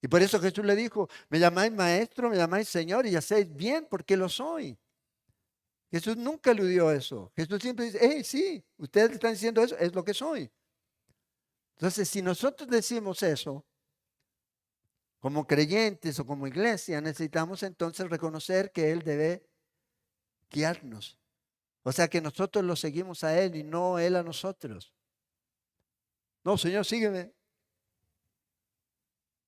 Y por eso Jesús le dijo, me llamáis maestro, me llamáis Señor, y ya sabéis bien por qué lo soy. Jesús nunca eludió eso. Jesús siempre dice, hey, sí, ustedes están diciendo eso, es lo que soy. Entonces, si nosotros decimos eso, como creyentes o como iglesia, necesitamos entonces reconocer que Él debe guiarnos. O sea, que nosotros lo seguimos a Él y no Él a nosotros. No, Señor, sígueme.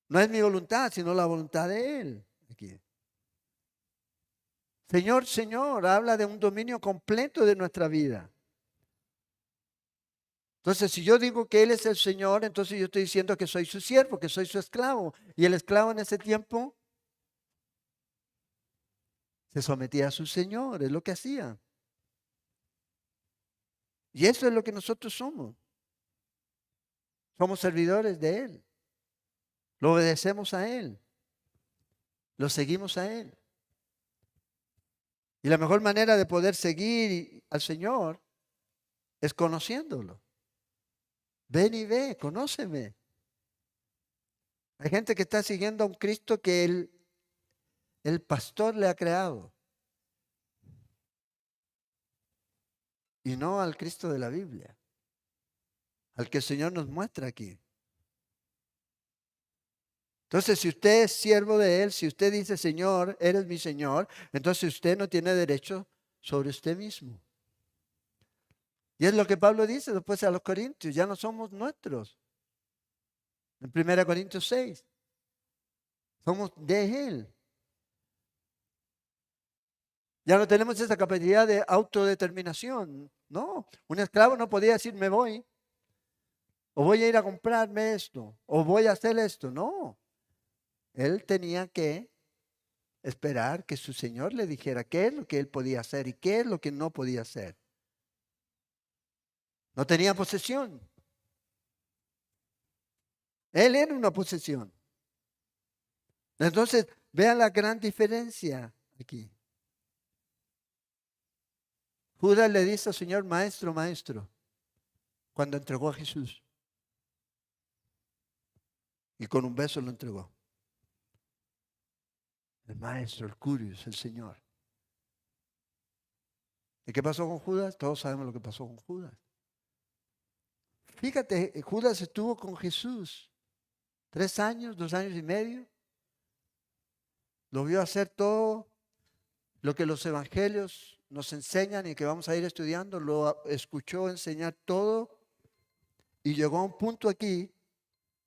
No es mi voluntad, sino la voluntad de Él. Aquí. Señor, Señor, habla de un dominio completo de nuestra vida. Entonces, si yo digo que Él es el Señor, entonces yo estoy diciendo que soy su siervo, que soy su esclavo. Y el esclavo en ese tiempo se sometía a su Señor, es lo que hacía. Y eso es lo que nosotros somos. Somos servidores de Él. Lo obedecemos a Él. Lo seguimos a Él. Y la mejor manera de poder seguir al Señor es conociéndolo. Ven y ve, conóceme. Hay gente que está siguiendo a un Cristo que el pastor le ha creado. Y no al Cristo de la Biblia. Al que el Señor nos muestra aquí. Entonces, si usted es siervo de Él, si usted dice, Señor, eres mi Señor, entonces usted no tiene derecho sobre usted mismo. Y es lo que Pablo dice después a los Corintios, ya no somos nuestros. En 1 Corintios 6, somos de Él. Ya no tenemos esa capacidad de autodeterminación. No, un esclavo no podía decir, me voy, o voy a ir a comprarme esto, o voy a hacer esto. No, él tenía que esperar que su Señor le dijera qué es lo que él podía hacer y qué es lo que no podía hacer. No tenía posesión. Él era una posesión. Entonces, vean la gran diferencia aquí. Judas le dice al Señor, maestro, maestro, cuando entregó a Jesús. Y con un beso lo entregó. El maestro, el curios, el Señor. ¿Y qué pasó con Judas? Todos sabemos lo que pasó con Judas. Fíjate, Judas estuvo con Jesús 3 años, 2 años y medio. Lo vio hacer todo lo que los evangelios nos enseñan y que vamos a ir estudiando. Lo escuchó enseñar todo y llegó a un punto aquí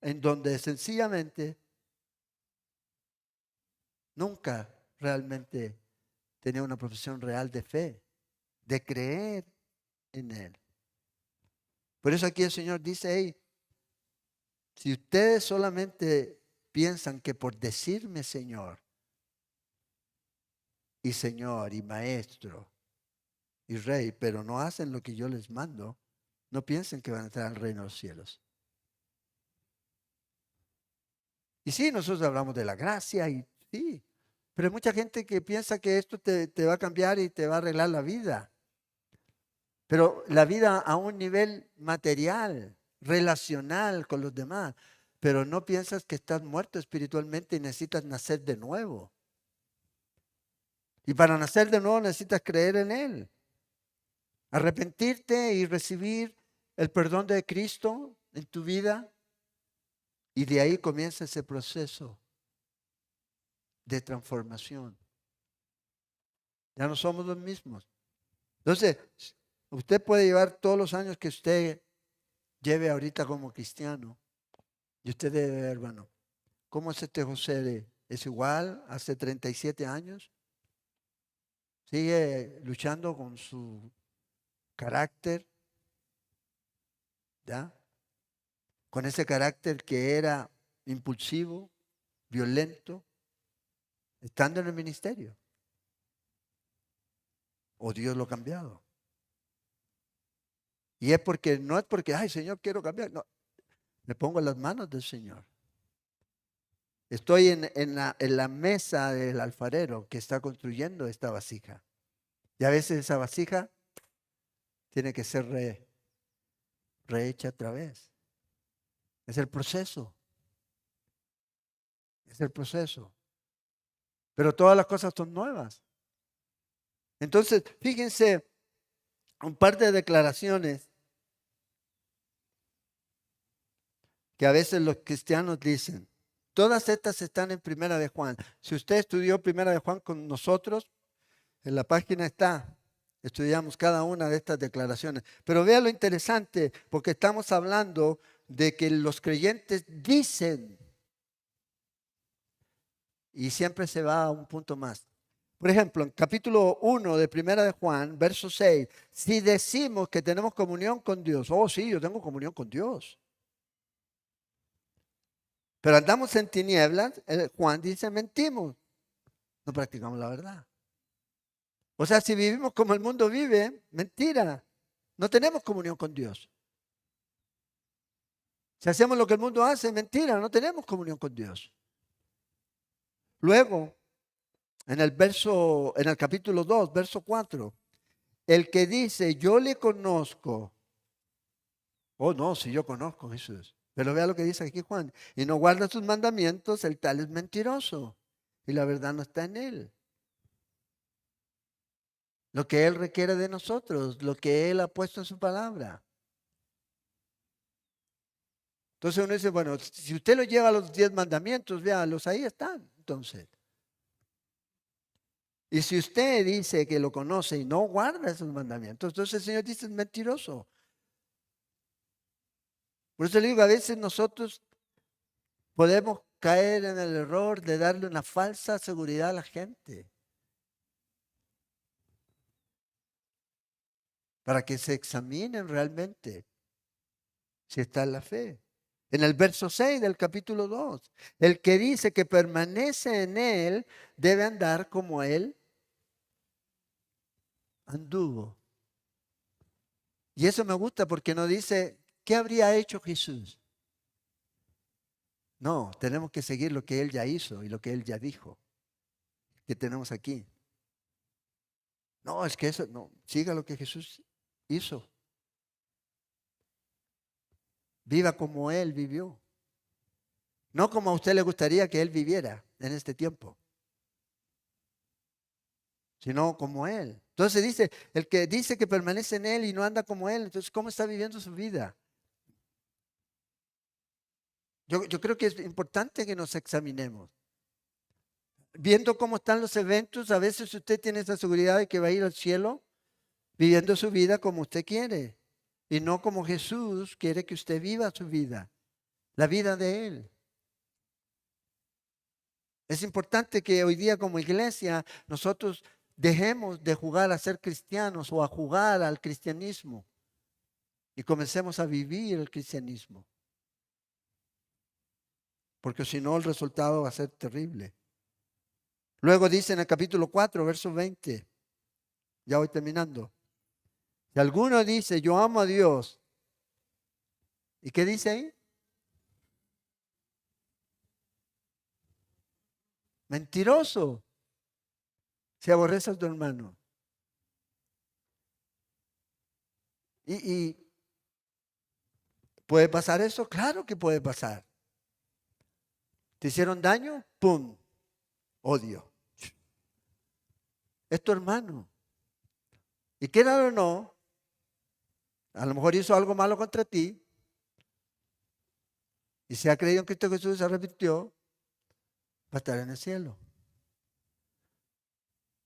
en donde sencillamente nunca realmente tenía una profesión real de fe, de creer en Él. Por eso aquí el Señor dice, hey, si ustedes solamente piensan que por decirme Señor y Maestro y Rey, pero no hacen lo que yo les mando, no piensen que van a entrar al reino de los cielos. Y sí, nosotros hablamos de la gracia y sí, pero hay mucha gente que piensa que esto te va a cambiar y te va a arreglar la vida. Pero la vida a un nivel material, relacional con los demás. Pero no piensas que estás muerto espiritualmente y necesitas nacer de nuevo. Y para nacer de nuevo necesitas creer en Él. Arrepentirte y recibir el perdón de Cristo en tu vida. Y de ahí comienza ese proceso de transformación. Ya no somos los mismos. Entonces, usted puede llevar todos los años que usted lleve ahorita como cristiano. Y usted debe ver, hermano, ¿cómo es este José? ¿Es igual hace 37 años? ¿Sigue luchando con su carácter? ¿Ya? Con ese carácter que era impulsivo, violento, estando en el ministerio. ¿O Dios lo ha cambiado? Y es porque, no es porque, ay Señor, quiero cambiar. No, me pongo en las manos del Señor. Estoy en la mesa del alfarero que está construyendo esta vasija. Y a veces esa vasija tiene que ser rehecha otra vez. Es el proceso. Es el proceso. Pero todas las cosas son nuevas. Entonces, fíjense un par de declaraciones que a veces los cristianos dicen. Todas estas están en Primera de Juan. Si usted estudió Primera de Juan con nosotros, en la página está. Estudiamos cada una de estas declaraciones. Pero vea lo interesante, porque estamos hablando de que los creyentes dicen, y siempre se va a un punto más. Por ejemplo, en capítulo 1 de Primera de Juan, verso 6, si decimos que tenemos comunión con Dios, oh sí, yo tengo comunión con Dios, pero andamos en tinieblas, Juan dice mentimos, no practicamos la verdad. O sea, si vivimos como el mundo vive, mentira, no tenemos comunión con Dios. Si hacemos lo que el mundo hace, mentira, no tenemos comunión con Dios. Luego, en el capítulo 2, verso 4, el que dice, yo le conozco, oh no, si yo conozco a Jesús. Pero vea lo que dice aquí Juan, y no guarda sus mandamientos, el tal es mentiroso, y la verdad no está en él. Lo que Él requiere de nosotros, lo que Él ha puesto en su palabra. Entonces uno dice, bueno, si usted lo lleva a los 10 mandamientos, véalos, ahí están, entonces. Y si usted dice que lo conoce y no guarda esos mandamientos, entonces el Señor dice es mentiroso. Por eso le digo, a veces nosotros podemos caer en el error de darle una falsa seguridad a la gente para que se examinen realmente si está en la fe. En el verso 6 del capítulo 2, el que dice que permanece en Él debe andar como Él anduvo. Y eso me gusta porque no dice, ¿qué habría hecho Jesús? No, tenemos que seguir lo que Él ya hizo y lo que Él ya dijo, que tenemos aquí. No, es que eso, no, siga lo que Jesús hizo. Viva como Él vivió. No como a usted le gustaría que Él viviera en este tiempo, sino como Él. Entonces dice, el que dice que permanece en Él y no anda como Él, entonces ¿cómo está viviendo su vida? Yo creo que es importante que nos examinemos. Viendo cómo están los eventos, a veces usted tiene esa seguridad de que va a ir al cielo viviendo su vida como usted quiere y no como Jesús quiere que usted viva su vida, la vida de Él. Es importante que hoy día como iglesia nosotros dejemos de jugar a ser cristianos o a jugar al cristianismo y comencemos a vivir el cristianismo, porque si no el resultado va a ser terrible. Luego dice en el capítulo 4, verso 20, ya voy terminando. Si alguno dice, yo amo a Dios, ¿y qué dice ahí? Mentiroso, si aborrece a tu hermano. Y ¿puede pasar eso? Claro que puede pasar. ¿Te hicieron daño? ¡Pum! Odio. Es tu hermano. Y quiera o no, a lo mejor hizo algo malo contra ti y se ha creído en Cristo Jesús y se arrepintió, va a estar en el cielo.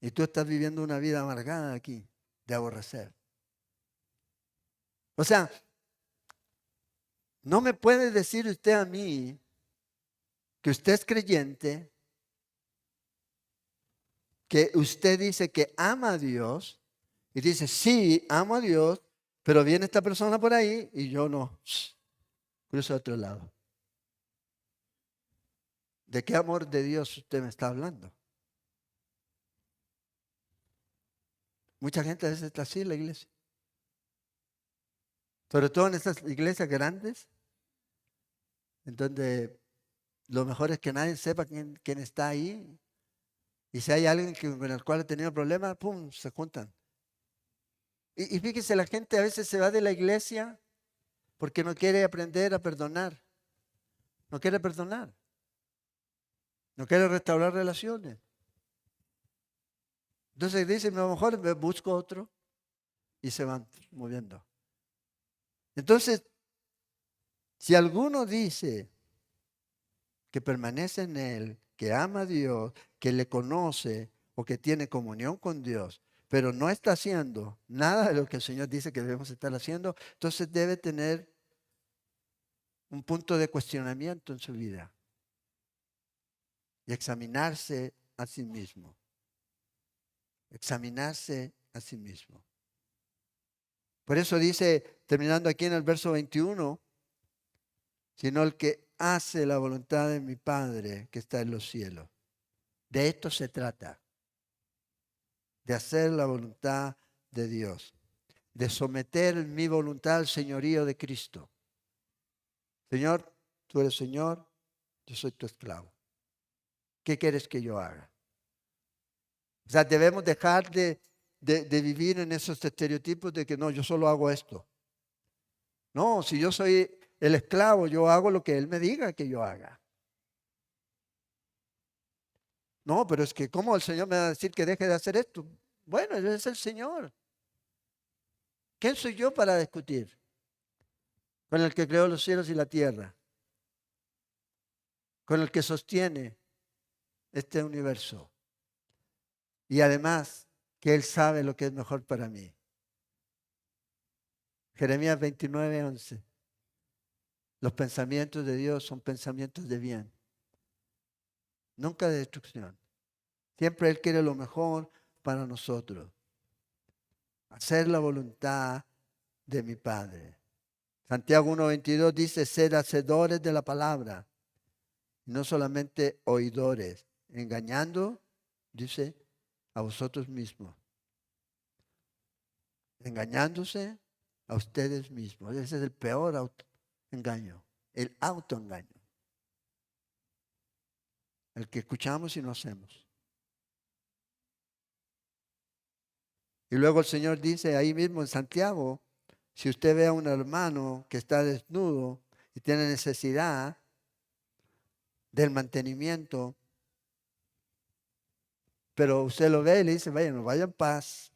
Y tú estás viviendo una vida amargada aquí, de aborrecer. O sea, no me puede decir usted a mí que usted es creyente, que usted dice que ama a Dios y dice, sí, amo a Dios, pero viene esta persona por ahí y yo no, cruzo a otro lado. ¿De qué amor de Dios usted me está hablando? Mucha gente a veces está así en la iglesia. Sobre todo en estas iglesias grandes, en donde lo mejor es que nadie sepa quién está ahí. Y si hay alguien con el cual ha tenido problemas, ¡pum!, se juntan. Y fíjese, la gente a veces se va de la iglesia porque no quiere aprender a perdonar. No quiere perdonar. No quiere restaurar relaciones. Entonces dicen, a lo mejor me busco otro y se van moviendo. Entonces, si alguno dice que permanece en Él, que ama a Dios, que le conoce o que tiene comunión con Dios, pero no está haciendo nada de lo que el Señor dice que debemos estar haciendo, entonces debe tener un punto de cuestionamiento en su vida y examinarse a sí mismo. Examinarse a sí mismo. Por eso dice, terminando aquí en el verso 21, sino el que hace la voluntad de mi Padre que está en los cielos. De esto se trata, de hacer la voluntad de Dios, de someter mi voluntad al señorío de Cristo. Señor, tú eres Señor, yo soy tu esclavo. ¿Qué quieres que yo haga? O sea, debemos dejar de vivir en esos estereotipos de que no, yo solo hago esto. No, si yo soy el esclavo, yo hago lo que Él me diga que yo haga. No, pero es que ¿cómo el Señor me va a decir que deje de hacer esto? Bueno, Él es el Señor. ¿Quién soy yo para discutir con el que creó los cielos y la tierra? Con el que sostiene este universo. Y además, que Él sabe lo que es mejor para mí. Jeremías 29:11. Los pensamientos de Dios son pensamientos de bien, nunca de destrucción. Siempre Él quiere lo mejor para nosotros. Hacer la voluntad de mi Padre. Santiago 1:22 dice, sed hacedores de la palabra, no solamente oidores, engañando, dice, a vosotros mismos. Engañándose a ustedes mismos. Ese es el peor engaño, el autoengaño. El que escuchamos y no hacemos. Y luego el Señor dice ahí mismo en Santiago, si usted ve a un hermano que está desnudo y tiene necesidad del mantenimiento, pero usted lo ve y le dice, vaya en paz.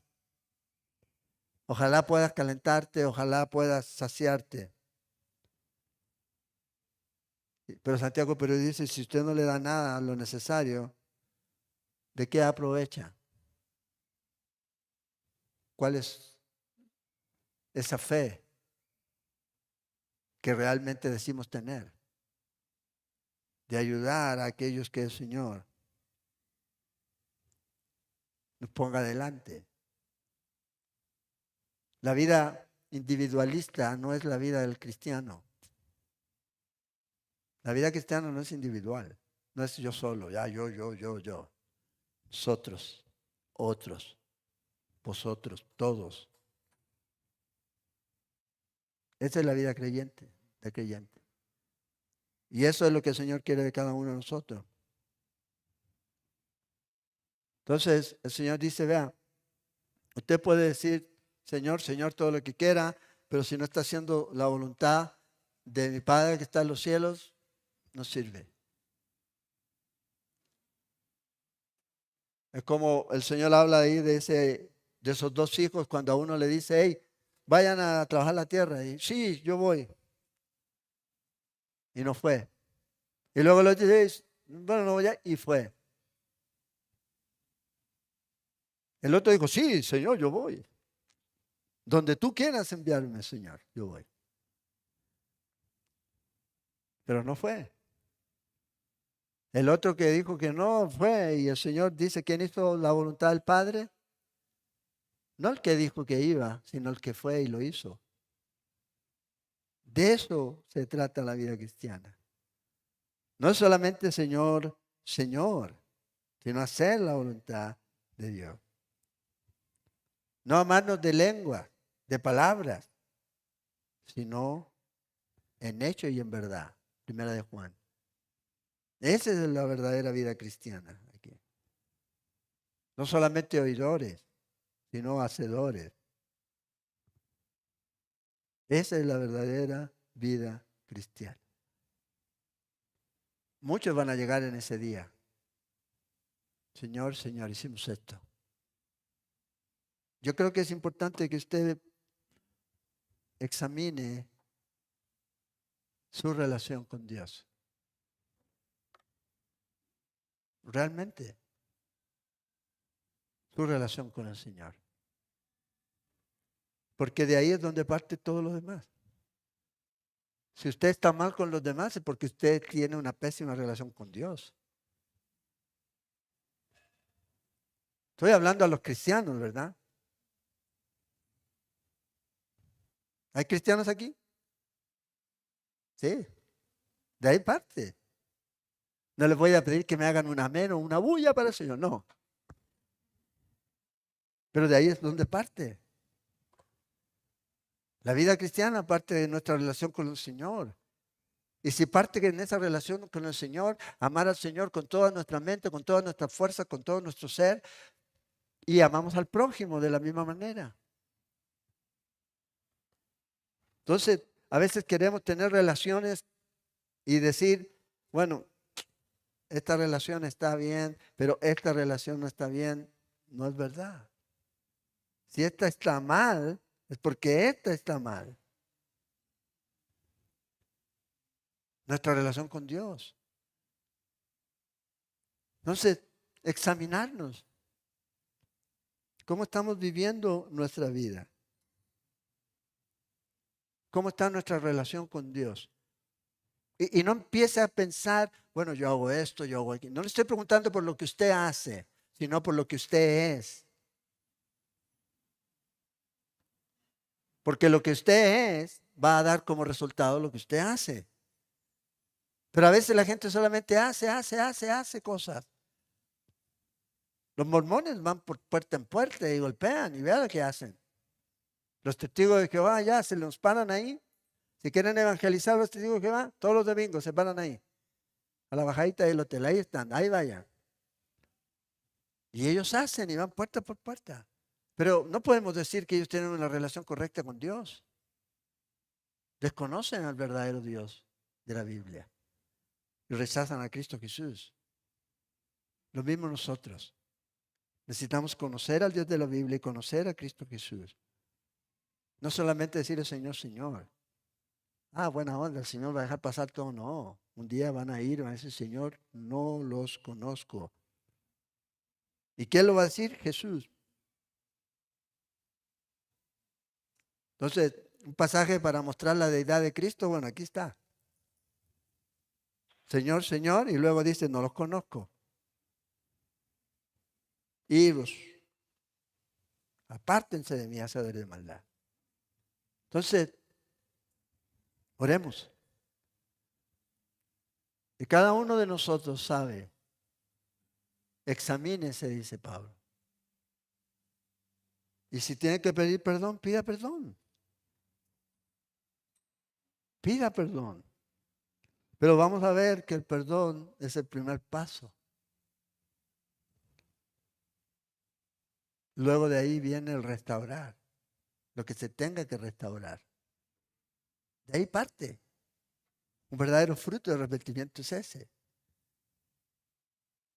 Ojalá puedas calentarte, ojalá puedas saciarte. Pero Santiago dice, si usted no le da nada, lo necesario, ¿de qué aprovecha? ¿Cuál es esa fe que realmente decimos tener? De ayudar a aquellos que el Señor nos ponga adelante. La vida individualista no es la vida del cristiano. La vida cristiana no es individual. No es yo solo, ya yo. Nosotros, otros, vosotros, todos. Esa es la vida creyente, de creyente. Y eso es lo que el Señor quiere de cada uno de nosotros. Entonces, el Señor dice, vea, usted puede decir, Señor, Señor, todo lo que quiera, pero si no está haciendo la voluntad de mi Padre que está en los cielos, no sirve. Es como el Señor habla ahí de esos dos hijos cuando a uno le dice, hey, vayan a trabajar la tierra. Y sí, yo voy. Y no fue. Y luego le dice, bueno, no voy a, y fue. El otro dijo, sí, Señor, yo voy. Donde tú quieras enviarme, Señor, yo voy. Pero no fue. El otro que dijo que no fue, y el Señor dice, ¿quién hizo la voluntad del Padre? No el que dijo que iba, sino el que fue y lo hizo. De eso se trata la vida cristiana. No es solamente Señor, Señor, sino hacer la voluntad de Dios. No amarnos de lengua, de palabras, sino en hecho y en verdad. Primera de Juan. Esa es la verdadera vida cristiana aquí. No solamente oidores, sino hacedores. Esa es la verdadera vida cristiana. Muchos van a llegar en ese día. Señor, Señor, hicimos esto. Yo creo que es importante que usted examine su relación con Dios. Realmente, su relación con el Señor. Porque de ahí es donde parte todo lo demás. Si usted está mal con los demás es porque usted tiene una pésima relación con Dios. Estoy hablando a los cristianos, ¿verdad? ¿Hay cristianos aquí? Sí, de ahí parte. No les voy a pedir que me hagan un amén o una bulla para el Señor, no. Pero de ahí es donde parte. La vida cristiana parte de nuestra relación con el Señor. Y si parte que en esa relación con el Señor, amar al Señor con toda nuestra mente, con toda nuestra fuerza, con todo nuestro ser, y amamos al prójimo de la misma manera. Entonces, a veces queremos tener relaciones y decir, bueno, esta relación está bien, pero esta relación no está bien. No es verdad. Si esta está mal, es porque esta está mal. Nuestra relación con Dios. Entonces, examinarnos. ¿Cómo estamos viviendo nuestra vida? ¿Cómo está nuestra relación con Dios? Y no empiece a pensar, bueno, yo hago esto, yo hago aquello. No le estoy preguntando por lo que usted hace, sino por lo que usted es. Porque lo que usted es va a dar como resultado lo que usted hace. Pero a veces la gente solamente hace cosas. Los mormones van por puerta en puerta y golpean y vean lo que hacen. Los testigos de Jehová ya se los paran ahí. Si quieren evangelizar a los testigos de Jehová, todos los domingos se paran ahí. A la bajadita del hotel, ahí están, ahí vayan. Y ellos hacen y van puerta por puerta. Pero no podemos decir que ellos tienen una relación correcta con Dios. Desconocen al verdadero Dios de la Biblia y rechazan a Cristo Jesús. Lo mismo nosotros. Necesitamos conocer al Dios de la Biblia y conocer a Cristo Jesús. No solamente decirle Señor, Señor. Ah, buena onda, el Señor va a dejar pasar todo. No, un día van a ir, van a decir, Señor, no los conozco. ¿Y quién lo va a decir? Jesús. Entonces, un pasaje para mostrar la deidad de Cristo, bueno, aquí está. Señor, Señor, y luego dice, no los conozco. Iros, apártense de mí, hacedores de maldad. Entonces, oremos. Y cada uno de nosotros sabe, examínese, dice Pablo. Y si tiene que pedir perdón, pida perdón. Pida perdón. Pero vamos a ver que el perdón es el primer paso. Luego de ahí viene el restaurar, lo que se tenga que restaurar. De ahí parte. Un verdadero fruto de arrepentimiento es ese.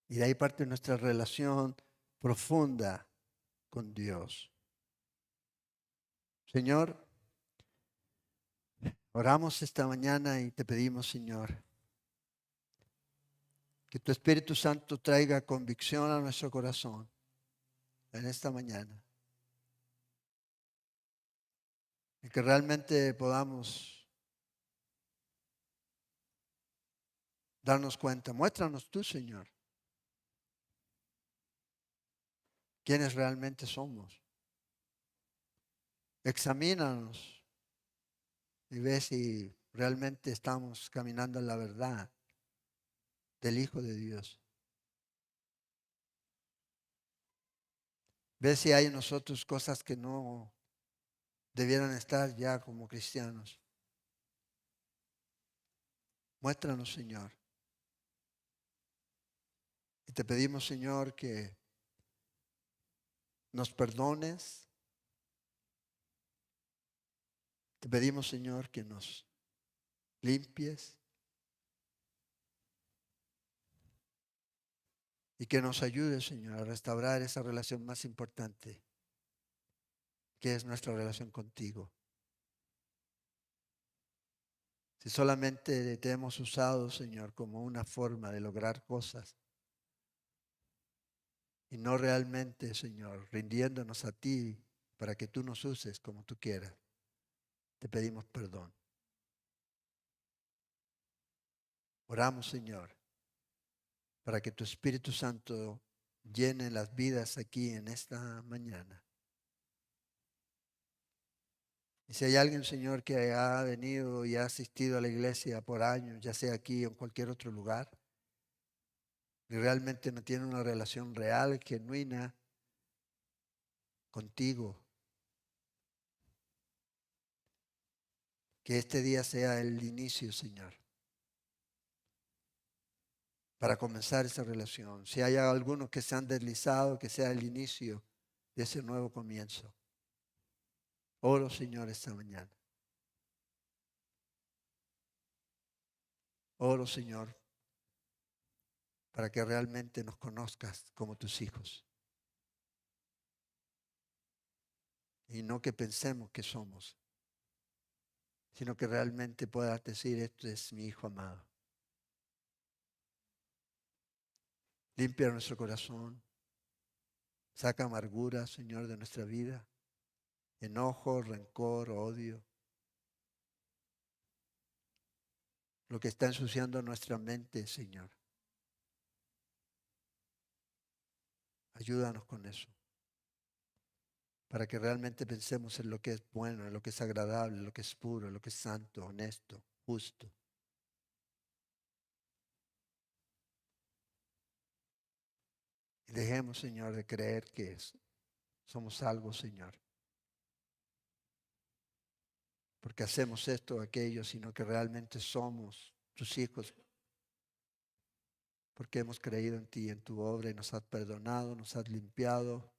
Y de ahí parte nuestra relación profunda con Dios. Señor, oramos esta mañana y te pedimos, Señor, que tu Espíritu Santo traiga convicción a nuestro corazón en esta mañana. Y que realmente podamos darnos cuenta. Muéstranos tú, Señor, quiénes realmente somos. Examínanos y ve si realmente estamos caminando en la verdad del Hijo de Dios. Ve si hay en nosotros cosas que no debieran estar ya como cristianos. Muéstranos, Señor. Y te pedimos, Señor, que nos perdones. Te pedimos, Señor, que nos limpies y que nos ayudes, Señor, a restaurar esa relación más importante, que es nuestra relación contigo. Si solamente te hemos usado, Señor, como una forma de lograr cosas y no realmente, Señor, rindiéndonos a ti para que tú nos uses como tú quieras, te pedimos perdón. Oramos, Señor, para que tu Espíritu Santo llene las vidas aquí en esta mañana. Y si hay alguien, Señor, que ha venido y ha asistido a la iglesia por años, ya sea aquí o en cualquier otro lugar, y realmente no tiene una relación real, genuina contigo, que este día sea el inicio, Señor, para comenzar esa relación. Si hay algunos que se han deslizado, que sea el inicio de ese nuevo comienzo. Oro, Señor, esta mañana. Oro, Señor, para que realmente nos conozcas como tus hijos. Y no que pensemos que somos, sino que realmente puedas decir, esto es mi hijo amado. Limpia nuestro corazón. Saca amargura, Señor, de nuestra vida. Enojo, rencor, odio. Lo que está ensuciando nuestra mente, Señor. Ayúdanos con eso. Para que realmente pensemos en lo que es bueno, en lo que es agradable, en lo que es puro, en lo que es santo, honesto, justo. Y dejemos, Señor, de creer que somos algo, Señor. Porque hacemos esto o aquello, sino que realmente somos tus hijos. Porque hemos creído en ti, en tu obra, y nos has perdonado, nos has limpiado,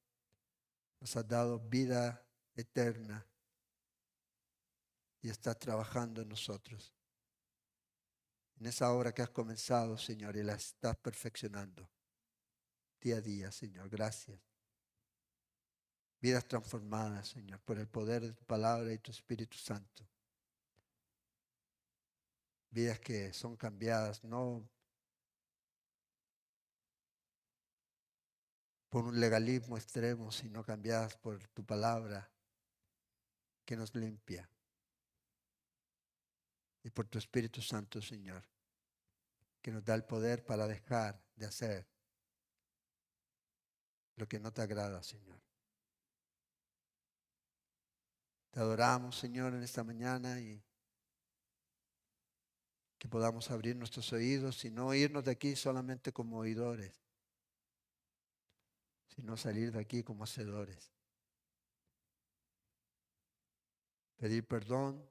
nos has dado vida eterna y estás trabajando en nosotros. En esa obra que has comenzado, Señor, y la estás perfeccionando día a día, Señor. Gracias. Vidas transformadas, Señor, por el poder de tu palabra y tu Espíritu Santo. Vidas que son cambiadas, no por un legalismo extremo, sino cambiadas por tu palabra que nos limpia. Y por tu Espíritu Santo, Señor, que nos da el poder para dejar de hacer lo que no te agrada, Señor. Te adoramos, Señor, en esta mañana y que podamos abrir nuestros oídos y no irnos de aquí solamente como oidores, sino salir de aquí como hacedores. Pedir perdón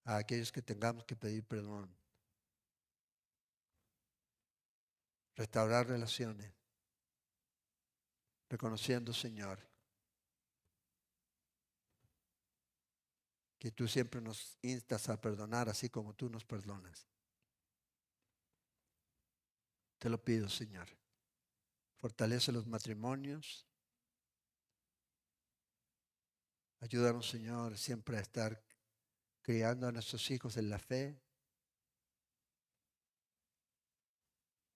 a aquellos que tengamos que pedir perdón. Restaurar relaciones, reconociendo, Señor, que tú siempre nos instas a perdonar así como tú nos perdonas. Te lo pido, Señor. Fortalece los matrimonios. Ayúdanos, Señor, siempre a estar criando a nuestros hijos en la fe.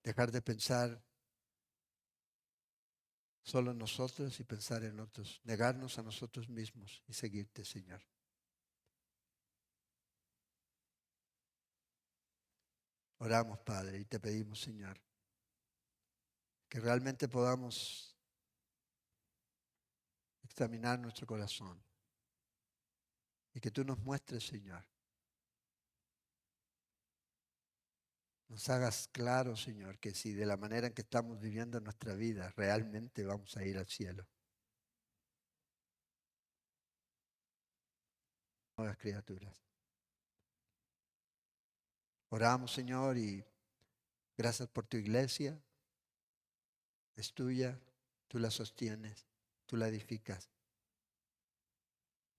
Dejar de pensar solo en nosotros y pensar en otros. Negarnos a nosotros mismos y seguirte, Señor. Oramos, Padre, y te pedimos, Señor, que realmente podamos examinar nuestro corazón y que tú nos muestres, Señor. Nos hagas claro, Señor, que si de la manera en que estamos viviendo nuestra vida realmente vamos a ir al cielo. Nuevas criaturas. Oramos, Señor, y Gracias por tu iglesia. Es tuya, tú la sostienes, tú la edificas.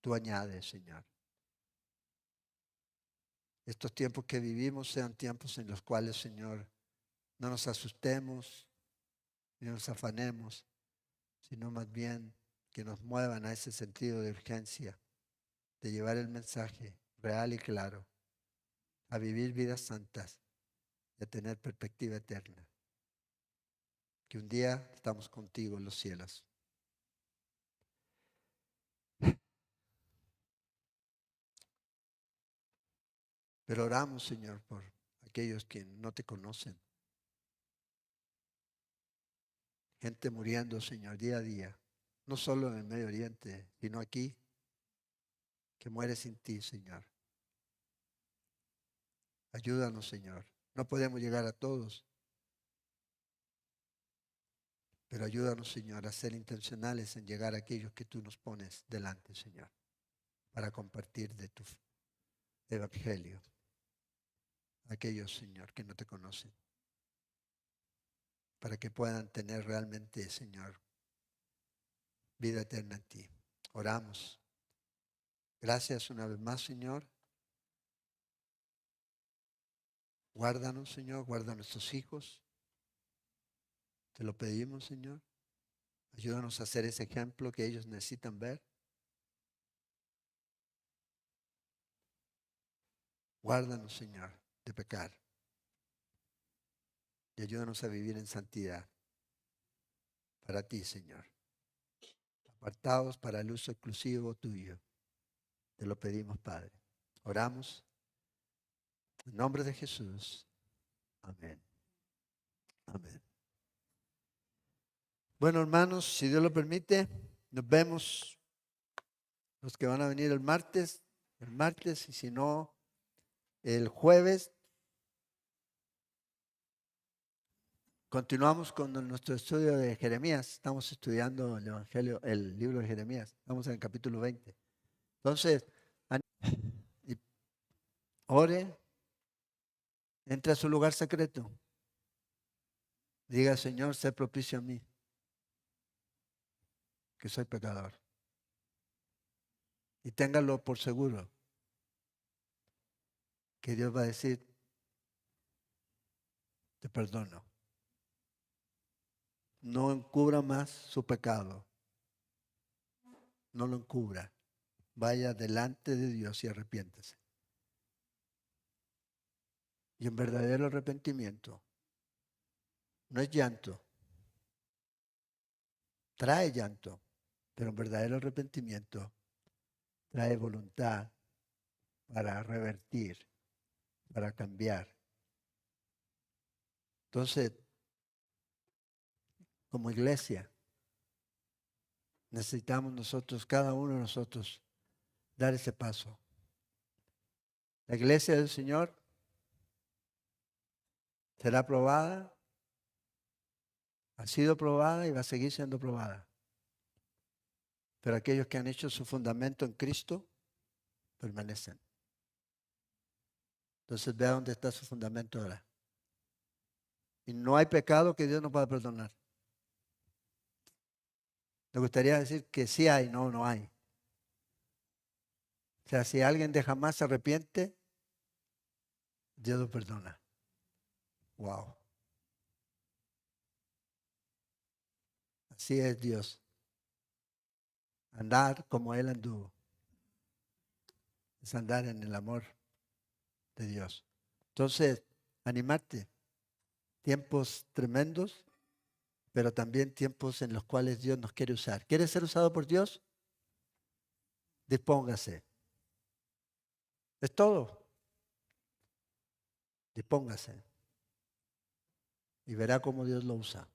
Tú añades, Señor. Estos tiempos que vivimos sean tiempos en los cuales, Señor, no nos asustemos ni nos afanemos, sino más bien que nos muevan a ese sentido de urgencia, de llevar el mensaje real y claro, a vivir vidas santas y a tener perspectiva eterna. Que un día estamos contigo en los cielos. Pero oramos, Señor, por aquellos que no te conocen. Gente muriendo, Señor, día a día. No solo en el Medio Oriente, sino aquí, que muere sin ti, Señor. Ayúdanos, Señor. No podemos llegar a todos, pero ayúdanos, Señor, a ser intencionales en llegar a aquellos que tú nos pones delante, Señor, para compartir de tu evangelio. Aquellos, Señor, que no te conocen, para que puedan tener realmente, Señor, vida eterna en ti. Oramos. Gracias una vez más, Señor. Guárdanos, Señor, guarda a nuestros hijos. Te lo pedimos, Señor. Ayúdanos a ser ese ejemplo que ellos necesitan ver. Guárdanos, Señor, de pecar. Y ayúdanos a vivir en santidad para ti, Señor. Apartados para el uso exclusivo tuyo. Te lo pedimos, Padre. Oramos en nombre de Jesús. Amén. Amén. Bueno, hermanos, si Dios lo permite, nos vemos los que van a venir el martes, y si no, el jueves. Continuamos con nuestro estudio de Jeremías. Estamos estudiando el Evangelio, el libro de Jeremías. Estamos en el capítulo 20. Entonces, ore, entre a su lugar secreto. Diga, Señor, sé propicio a mí, que soy pecador. Y téngalo por seguro, que Dios va a decir, te perdono. No encubra más su pecado. No lo encubra. Vaya delante de Dios y arrepiéntase. Y en verdadero arrepentimiento, no es llanto, trae llanto, pero en verdadero arrepentimiento trae voluntad para revertir, para cambiar. Entonces, como iglesia, necesitamos nosotros, cada uno de nosotros, dar ese paso. La iglesia del Señor será probada, ha sido probada y va a seguir siendo probada. Pero aquellos que han hecho su fundamento en Cristo, permanecen. Entonces vea dónde está su fundamento ahora. Y no hay pecado que Dios no pueda perdonar. Me gustaría decir que sí hay, no hay. O sea, si alguien de jamás se arrepiente, Dios lo perdona. Wow. Así es Dios. Andar como Él anduvo. Es andar en el amor de Dios. Entonces, animarte. Tiempos tremendos, pero también tiempos en los cuales Dios nos quiere usar. ¿Quiere ser usado por Dios? Dispóngase. Es todo. Dispóngase. Y verá cómo Dios lo usa.